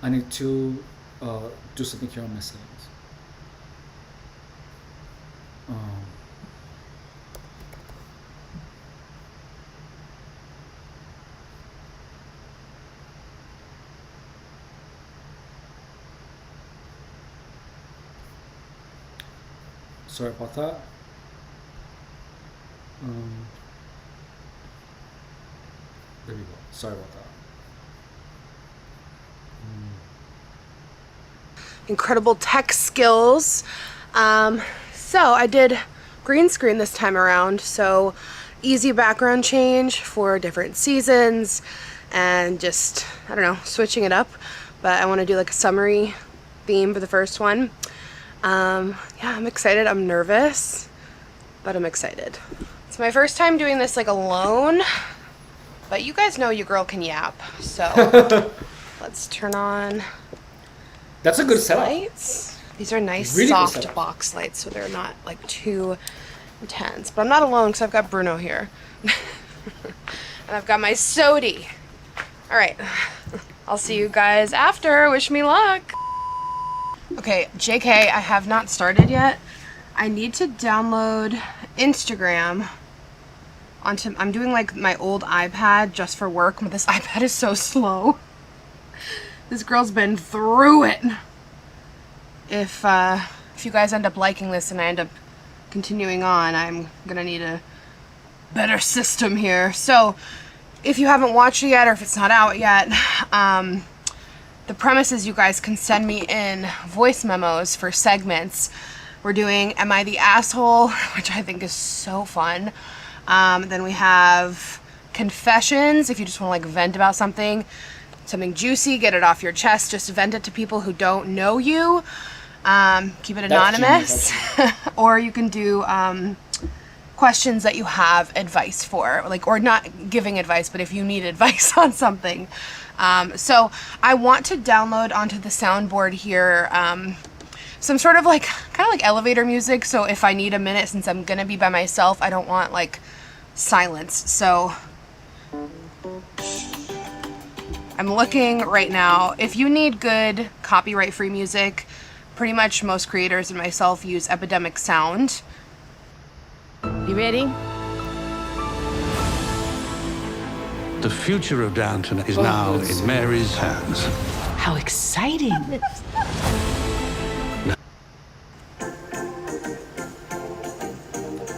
Speaker 1: I need to do something here on my settings. Sorry about that. There we go. Sorry about that.
Speaker 2: Incredible tech skills. So I did green screen this time around, so easy background change for different seasons and just, I don't know, switching it up. But I want to do like a summery theme for the first one. Yeah, I'm excited. I'm nervous, but I'm excited. It's my first time doing this like alone, but you guys know your girl can yap, so let's turn on.
Speaker 1: That's a good setup.
Speaker 2: Lights. These are nice
Speaker 1: Really good
Speaker 2: soft
Speaker 1: setup.
Speaker 2: box lights, so they're not like too intense. But I'm not alone because I've got Bruno here. And I've got my Sodi. All right, I'll see you guys after. Wish me luck. Okay, JK, I have not started yet. I need to download Instagram onto, I'm doing like my old iPad just for work, but this iPad is so slow. This girl's been through it. If you guys end up liking this and I end up continuing on, I'm gonna need a better system here. So if you haven't watched it yet, or if it's not out yet, the premise is you guys can send me in voice memos for segments. We're doing Am I the Asshole, which I think is so fun. Then we have confessions, if you just want to like vent about something juicy, get it off your chest, just vent it to people who don't know you. Keep it anonymous. Or you can do questions that you have advice for, like, or not giving advice, but if you need advice on something. So I want to download onto the soundboard here some sort of like kind of like elevator music, so if I need a minute, since I'm gonna be by myself, I don't want like silence. So I'm looking right now. If you need good copyright free music, pretty much most creators and myself use Epidemic Sound.
Speaker 5: You ready?
Speaker 6: The future of Downton is now in Mary's hands.
Speaker 7: How exciting!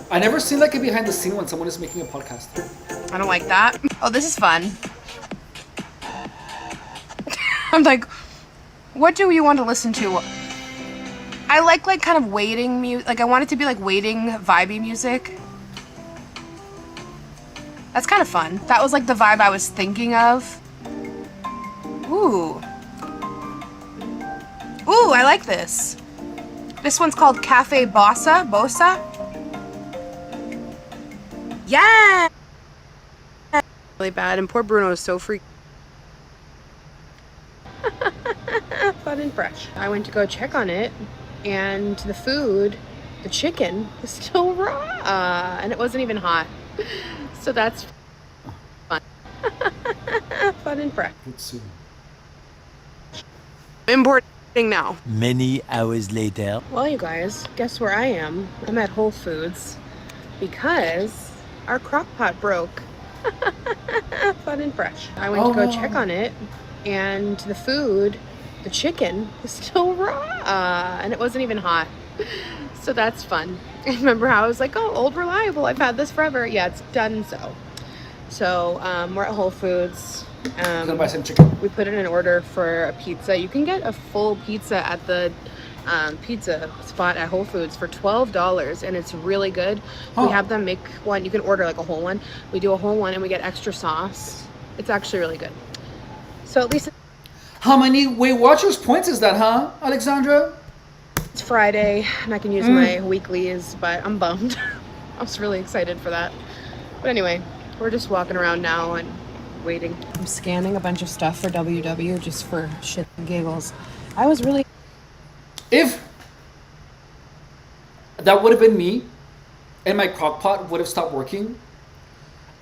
Speaker 1: I never seen like a behind the scene when someone is making a podcast.
Speaker 2: I don't like that. Oh, this is fun. I'm like, what do you want to listen to? I like kind of waiting music. Like I want it to be like waiting, vibey music. That's kind of fun. That was like the vibe I was thinking of. Ooh. Ooh, I like this. This one's called Cafe Bossa. Yeah. Really bad, and poor Bruno is so freaked. Fun and fresh. I went to go check on it, and the food, the chicken, was still raw, and it wasn't even hot. So that's fun. Fun and fresh.
Speaker 1: Let's see.
Speaker 2: Importing now.
Speaker 8: Many hours later.
Speaker 2: Well, you guys, guess where I am? I'm at Whole Foods because our crock pot broke. Fun and fresh. I went to go check on it, and the food, the chicken, was still raw, and it wasn't even hot. So that's fun. Remember how I was like, oh, old reliable, I've had this forever. Yeah, it's done so. So we're at Whole Foods.
Speaker 1: I'm gonna buy some chicken.
Speaker 2: We put in an order for a pizza. You can get a full pizza at the pizza spot at Whole Foods for $12, and it's really good. We have them make one. You can order like a whole one. We do a whole one, and we get extra sauce. It's actually really good. So at least
Speaker 1: How many Weight Watchers points is that, huh, Alexandra?
Speaker 2: it's Friday, and I can use my weeklies, but I'm bummed. I was really excited for that. But anyway, we're just walking around now and waiting. I'm scanning a bunch of stuff for WW just for shit and giggles. I was really...
Speaker 1: If that would have been me and my crock pot would have stopped working,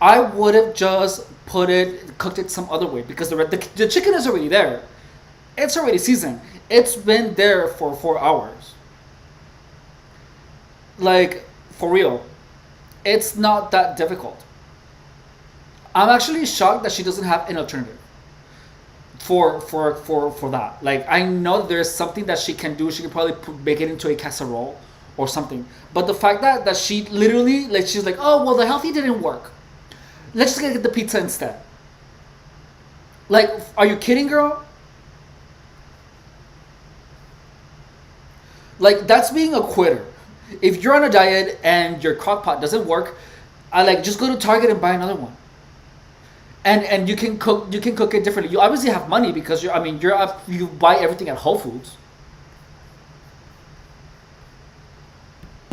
Speaker 1: I would have just cooked it some other way, because the chicken is already there. It's already seasoned. It's been there for 4 hours. Like, for real. It's not that difficult. I'm actually shocked that she doesn't have an alternative for that. Like, I know there's something that she can do. She could probably make it into a casserole or something. But the fact that she literally, like, she's like, oh, well, the healthy didn't work. Let's just get the pizza instead. Like, are you kidding, girl? Like, that's being a quitter. If you're on a diet and your crock pot doesn't work, just go to Target and buy another one. And you can cook it differently. You obviously have money because you buy everything at Whole Foods.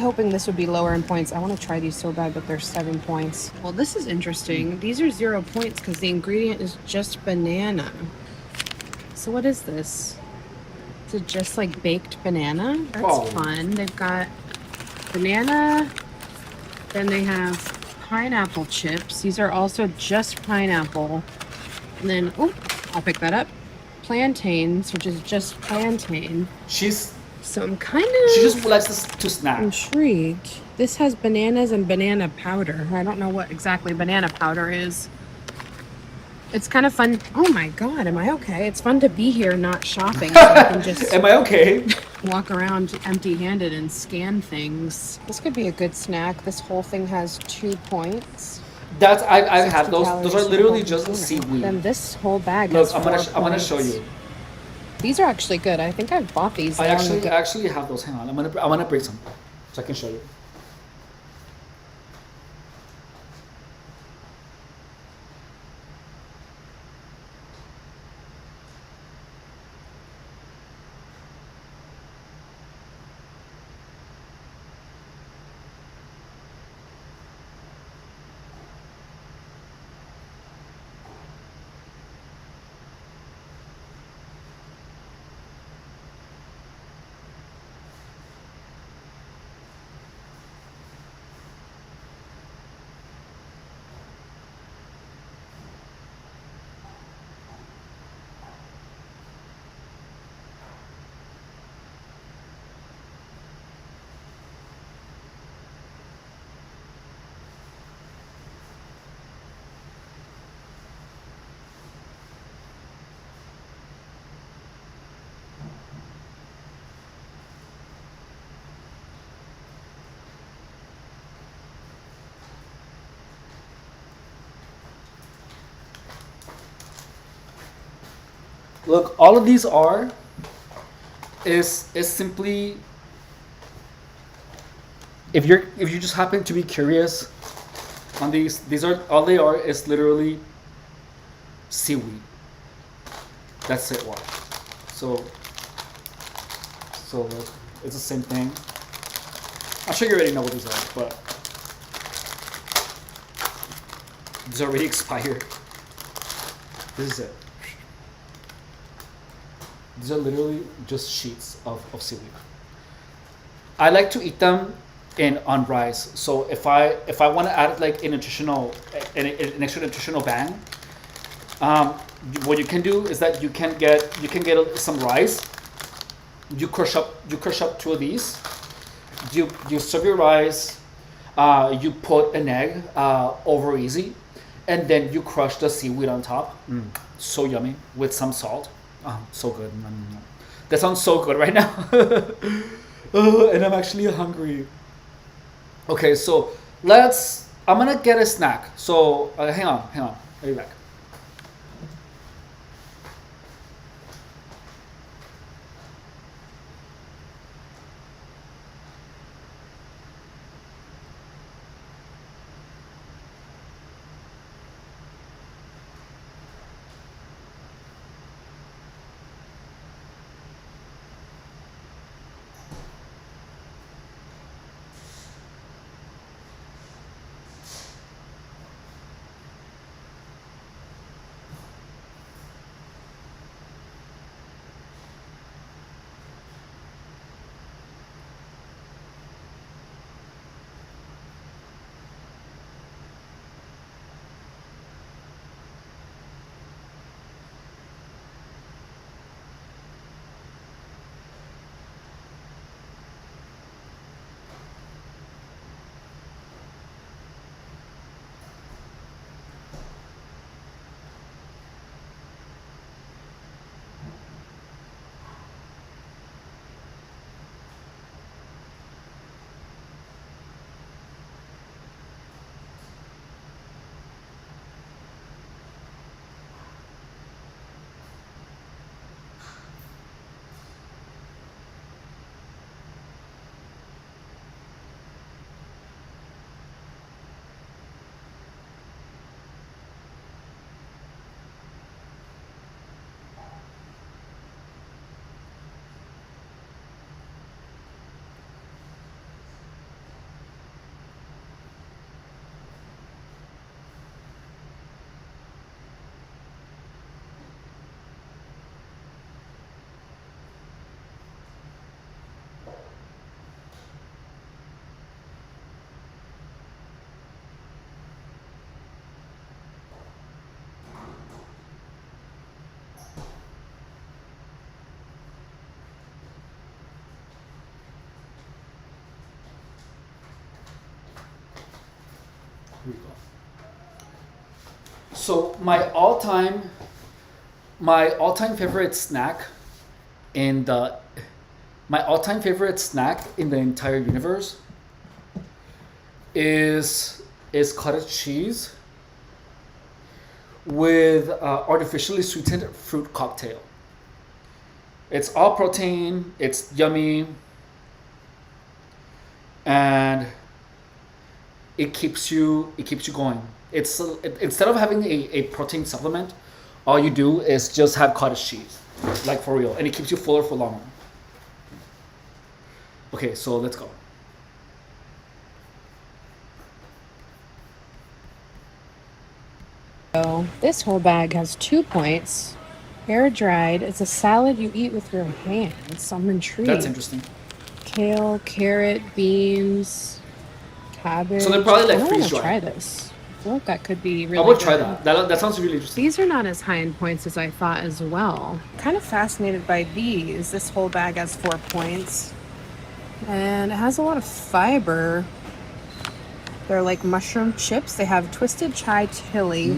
Speaker 2: hoping this would be lower in points. I want to try these so bad, but they're 7 points. Well, this is interesting. These are 0 points because the ingredient is just banana. So what is this? Is it just like baked banana? That's fun. They've got banana. Then they have pineapple chips. These are also just pineapple. And then, oh, I'll pick that up. Plantains, which is just plantain. So I'm kind of...
Speaker 1: She just likes to snack.
Speaker 2: intrigued. This has bananas and banana powder. I don't know what exactly banana powder is. It's kind of fun. Oh my god, am I okay? It's fun to be here not shopping, so I can just...
Speaker 1: Am I okay?
Speaker 2: walk around empty-handed and scan things. This could be a good snack. This whole thing has 2 points.
Speaker 1: That's I've had those. Those are literally just seaweed.
Speaker 2: Then this whole bag
Speaker 1: Look,
Speaker 2: has
Speaker 1: I'm
Speaker 2: 4
Speaker 1: gonna
Speaker 2: points.
Speaker 1: show you.
Speaker 2: These are actually good. I think I've bought these.
Speaker 1: I actually have those. Hang on, I'm gonna break some so I can show you. Look, all of these is simply, if you just happen to be curious on these are all they are is literally seaweed. That's it. Watch. So look, it's the same thing. I'm sure you already know what these are, but these are already expired. This is it. These are literally just sheets of seaweed. I like to eat them on rice. So if I want to add like an extra nutritional bang, what you can do is that you can get some rice. You crush up 2 of these. You serve your rice. You put an egg over easy, and then you crush the seaweed on top. So yummy with some salt. So good. That sounds so good right now. And I'm actually hungry. Okay, so I'm gonna get a snack. So hang on. I'll be back. Here we go. So my all-time favorite snack in the entire universe is cottage cheese with artificially sweetened fruit cocktail. It's all protein, it's yummy, and it keeps you going. Instead of having a protein supplement, all you do is just have cottage cheese, like for real, and it keeps you fuller for longer. Okay, so let's go.
Speaker 2: So this whole bag has 2 points. Air dried. It's a salad you eat with your hands. I'm intrigued.
Speaker 1: That's interesting.
Speaker 2: Kale, carrot, beans, cabbage.
Speaker 1: So they're probably like
Speaker 2: I want
Speaker 1: freeze
Speaker 2: to
Speaker 1: dried.
Speaker 2: try this. I feel like that could be really
Speaker 1: I would
Speaker 2: good.
Speaker 1: try that. That sounds really interesting.
Speaker 2: These are not as high in points as I thought as well. Kind of fascinated by these. This whole bag has 4 points. And it has a lot of fiber. They're like mushroom chips. They have twisted Thai chili,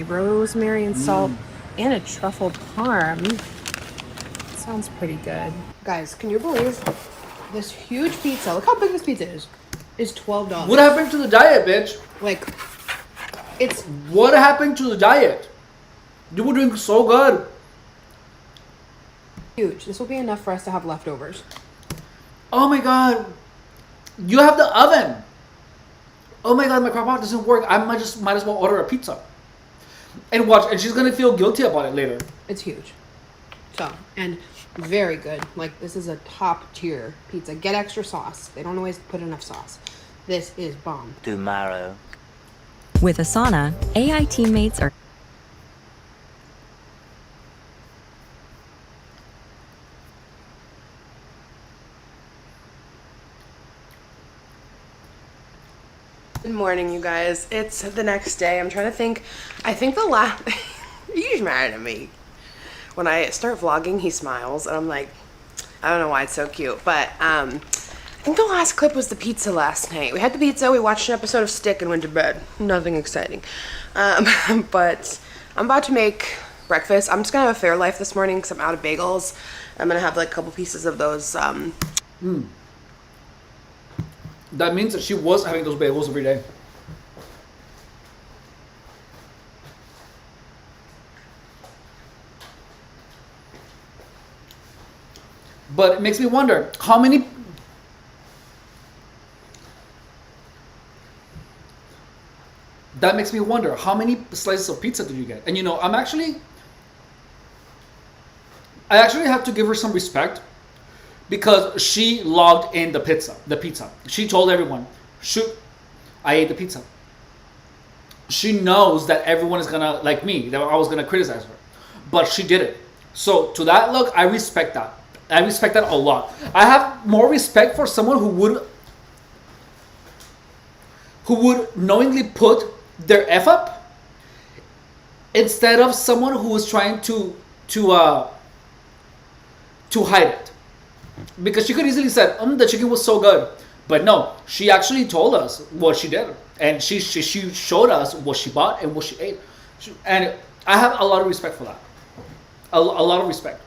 Speaker 2: rosemary and salt, and a truffle parm. Sounds pretty good. Guys, can you believe this huge pizza? Look how big this pizza is $12.
Speaker 1: What happened to the diet, bitch?
Speaker 2: Like, it's
Speaker 1: What happened to the diet? You were doing so good.
Speaker 2: huge. This will be enough for us to have leftovers.
Speaker 1: Oh my god. You have the oven. oh my god, my crock pot doesn't work. I might as well order a pizza. And watch, and she's gonna feel guilty about it later.
Speaker 2: It's huge. So, and very good. Like, this is a top tier pizza. Get extra sauce. They don't always put enough sauce. This is bomb.
Speaker 8: Tomorrow.
Speaker 9: With Asana, AI teammates are
Speaker 2: Good morning, you guys. It's the next day. I'm trying to think. I think the last... He's mad at me. When I start vlogging, he smiles, and I'm like, I don't know why it's so cute, but I think the last clip was the pizza last night. We had the pizza, we watched an episode of Stick, and went to bed. Nothing exciting. But I'm about to make breakfast. I'm just gonna have a Fairlife this morning because I'm out of bagels. I'm gonna have like a couple pieces of those.
Speaker 1: That means that she was having those bagels every day. But it makes me wonder how many. That makes me wonder how many slices of pizza did you get? And you know, I actually have to give her some respect because she logged in the pizza. She told everyone, shoot, I ate the pizza. She knows that everyone is gonna, like me, that I was gonna criticize her. But she did it. So to that look, I respect that. I respect that a lot. I have more respect for someone who would knowingly put their F up instead of someone who is trying to hide it. Because she could easily said, the chicken was so good. But no, she actually told us what she did. And she showed us what she bought and what she ate. And I have a lot of respect for that. A lot of respect.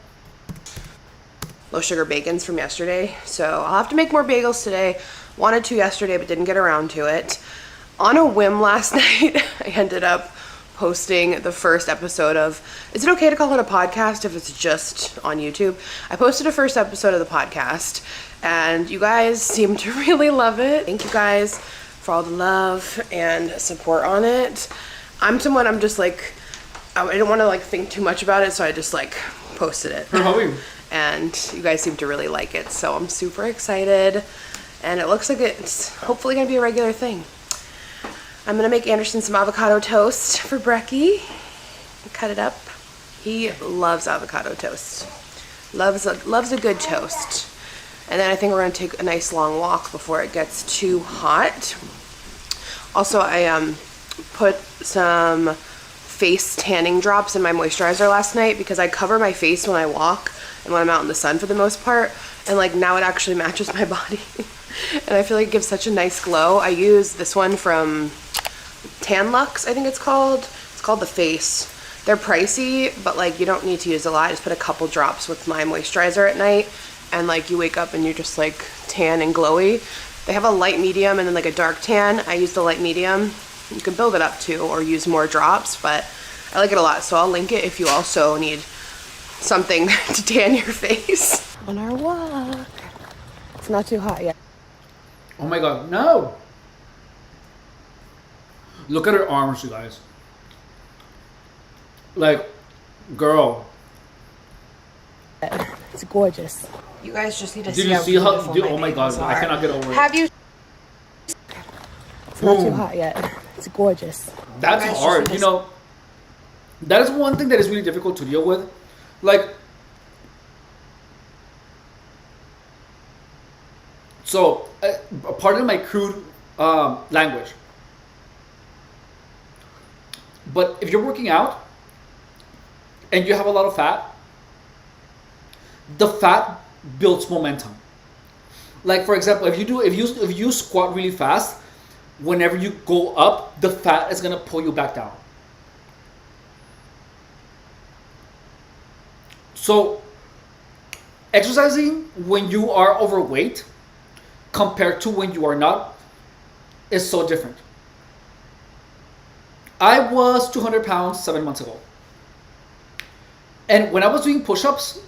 Speaker 2: Low sugar bacons from yesterday. So I'll have to make more bagels today. Wanted to yesterday, but didn't get around to it. On a whim last night, I ended up posting the first episode of, is it okay to call it a podcast if it's just on YouTube? I posted a first episode of the podcast and you guys seem to really love it. Thank you guys for all the love and support on it. I'm just like, I didn't want to like think too much about it, so I just like posted it. And you guys seem to really like it, so I'm super excited. And it looks like it's hopefully gonna be a regular thing. I'm gonna make Anderson some avocado toast for Brecky. Cut it up. He loves avocado toast. Loves a good toast. And then I think we're gonna take a nice long walk before it gets too hot. Also, I put some face tanning drops in my moisturizer last night because I cover my face when I walk and when I'm out in the sun for the most part. And like now it actually matches my body. And I feel like it gives such a nice glow. I use this one from Tan Lux, I think it's called. It's called The Face. They're pricey, but like you don't need to use a lot. I just put a couple drops with my moisturizer at night and like you wake up and you're just like tan and glowy. They have a light medium and then like a dark tan. I use the light medium. You can build it up too or use more drops, but I like it a lot. So I'll link it if you also need something to tan your face. On our walk. It's not too hot yet.
Speaker 1: Oh my god, no! Look at her arms, you guys. Like, girl.
Speaker 2: It's gorgeous. You guys just need to see
Speaker 1: Did you
Speaker 2: how
Speaker 1: see how?
Speaker 2: beautiful
Speaker 1: Dude,
Speaker 2: my
Speaker 1: oh my god,
Speaker 2: bagels
Speaker 1: I
Speaker 2: are.
Speaker 1: cannot get over it.
Speaker 2: Have you? It's not too hot yet. It's gorgeous.
Speaker 1: That's hard. You know, that is one thing that is really difficult to deal with. Like, so, pardon my crude language. But if you're working out and you have a lot of fat, the fat builds momentum. Like for example, if you squat really fast, whenever you go up, the fat is gonna pull you back down. So exercising when you are overweight compared to when you are not is so different. I was 200 pounds 7 months ago. And when I was doing push-ups,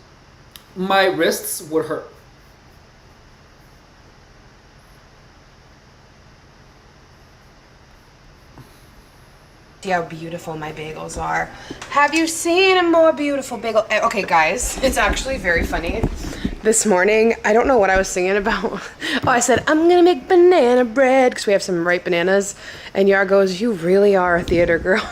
Speaker 1: my wrists would hurt.
Speaker 2: See how beautiful my bagels are. Have you seen a more beautiful bagel? Okay, guys, it's actually very funny. This morning, I don't know what I was singing about. Oh, I said, I'm gonna make banana bread, because we have some ripe bananas. And Yar goes, you really are a theater girl.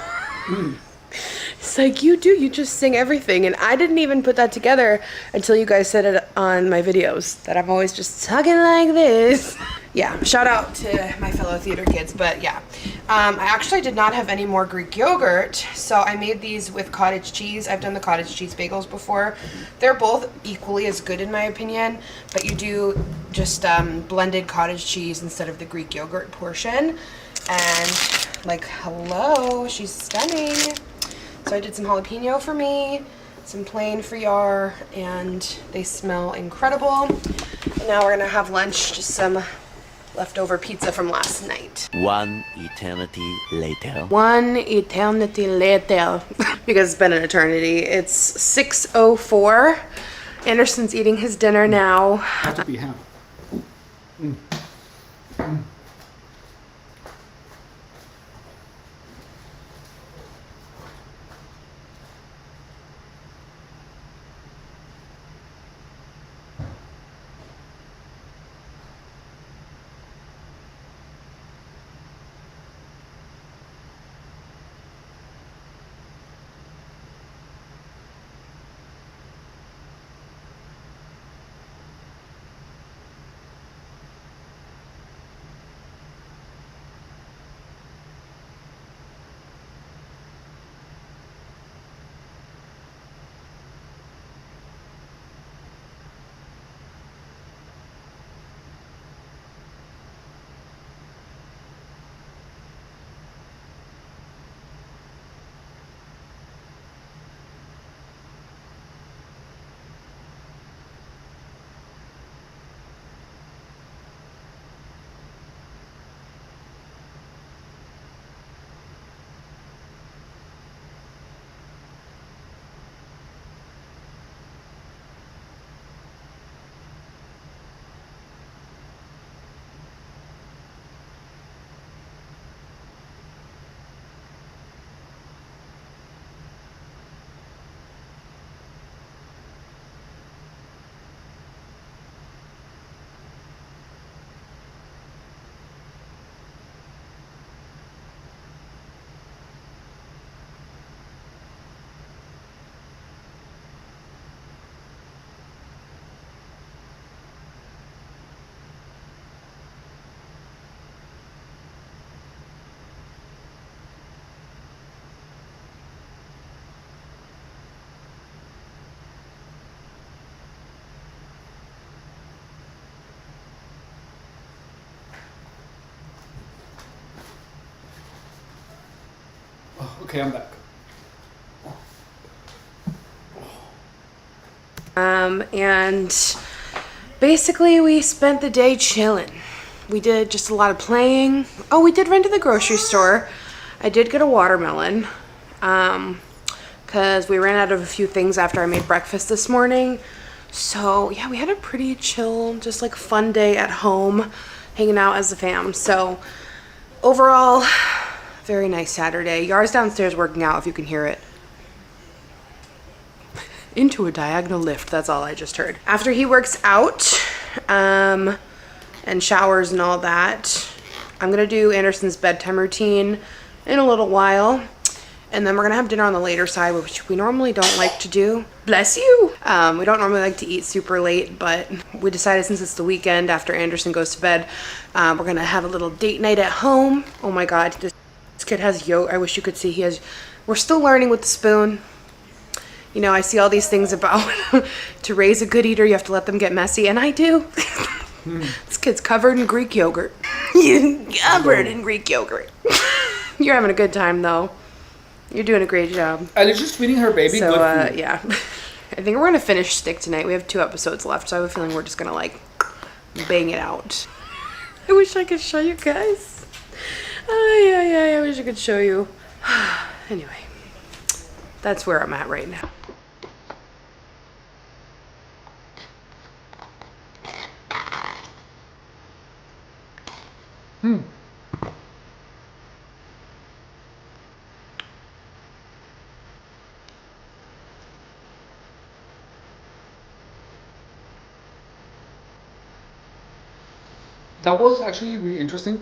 Speaker 2: It's like, you do, you just sing everything. And I didn't even put that together until you guys said it on my videos, that I'm always just talking like this. Yeah, shout out to my fellow theater kids, but yeah. I actually did not have any more Greek yogurt, so I made these with cottage cheese. I've done the cottage cheese bagels before. They're both equally as good in my opinion, but you do just blended cottage cheese instead of the Greek yogurt portion. And like, hello, she's stunning. So I did some jalapeno for me, some plain for Yar, and they smell incredible. And now we're gonna have lunch, just some leftover pizza from last night.
Speaker 8: One eternity later.
Speaker 2: One eternity later. Because it's been an eternity. It's 6:04. Anderson's eating his dinner now.
Speaker 1: Have to be ham. Okay, I'm back.
Speaker 2: And basically we spent the day chilling. We did just a lot of playing. Oh, we did run to the grocery store. I did get a watermelon, because we ran out of a few things after I made breakfast this morning. So yeah, we had a pretty chill, just like fun day at home, hanging out as a fam. So overall, very nice Saturday. Yar's downstairs working out, if you can hear it. Into a diagonal lift, that's all I just heard. After he works out and showers and all that, I'm gonna do Anderson's bedtime routine in a little while. And then we're gonna have dinner on the later side, which we normally don't like to do. Bless you! We don't normally like to eat super late, but we decided since it's the weekend after Anderson goes to bed, we're gonna have a little date night at home. Oh my God, this kid has yogurt. I wish you could see we're still learning with the spoon. You know, I see all these things about to raise a good eater, you have to let them get messy, and I do. This kid's covered in Greek yogurt. Covered in Greek yogurt. You're having a good time, though. You're doing a great job.
Speaker 1: And it's just feeding her baby
Speaker 2: so,
Speaker 1: good food.
Speaker 2: Yeah. I think we're going to finish Stick tonight. We have 2 episodes left, so I have a feeling we're just going to, like, bang it out. I wish I could show you guys. I wish I could show you. Anyway, that's where I'm at right now.
Speaker 1: That was actually really interesting.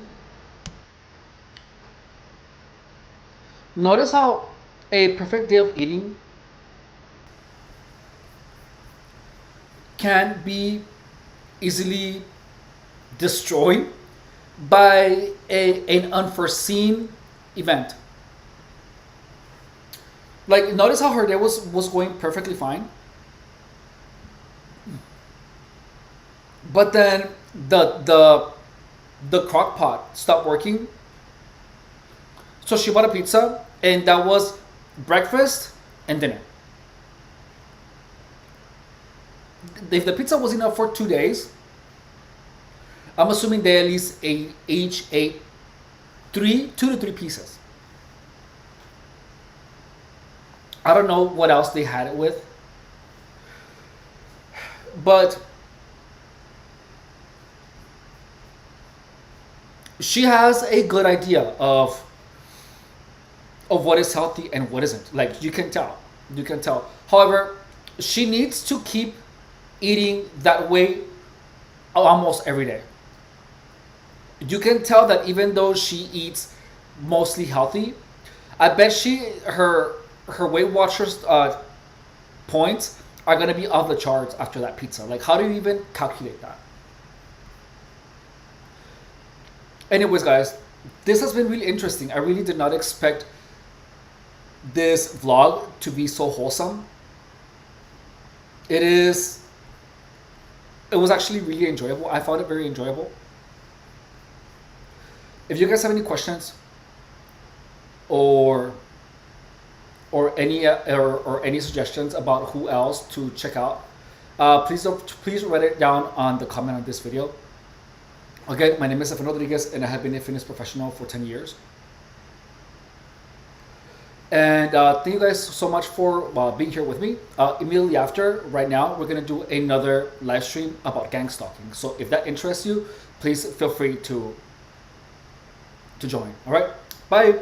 Speaker 1: Notice how a perfect day of eating can be easily destroyed by an unforeseen event. Like, notice how her day was going perfectly fine, but then the crock pot stopped working, so she bought a pizza, and that was breakfast and dinner. If the pizza was enough for 2 days, I'm assuming they at least each ate two to three pieces. I don't know what else they had it with, but she has a good idea of what is healthy and what isn't. Like, you can tell. However, she needs to keep eating that way almost every day. You can tell that even though she eats mostly healthy, I bet her Weight Watchers points are gonna be off the charts after that pizza. Like, how do you even calculate that? Anyways, guys, this has been really interesting. I really did not expect this vlog to be so wholesome. It was actually really enjoyable. I found it very enjoyable. If you guys have any questions or any suggestions about who else to check out, please write it down on the comment on this video. Again, my name is Efren Rodriguez, and I have been a fitness professional for 10 years. And thank you guys so much for being here with me. Immediately after, right now, we're going to do another live stream about gang stalking. So if that interests you, please feel free to join. All right, bye.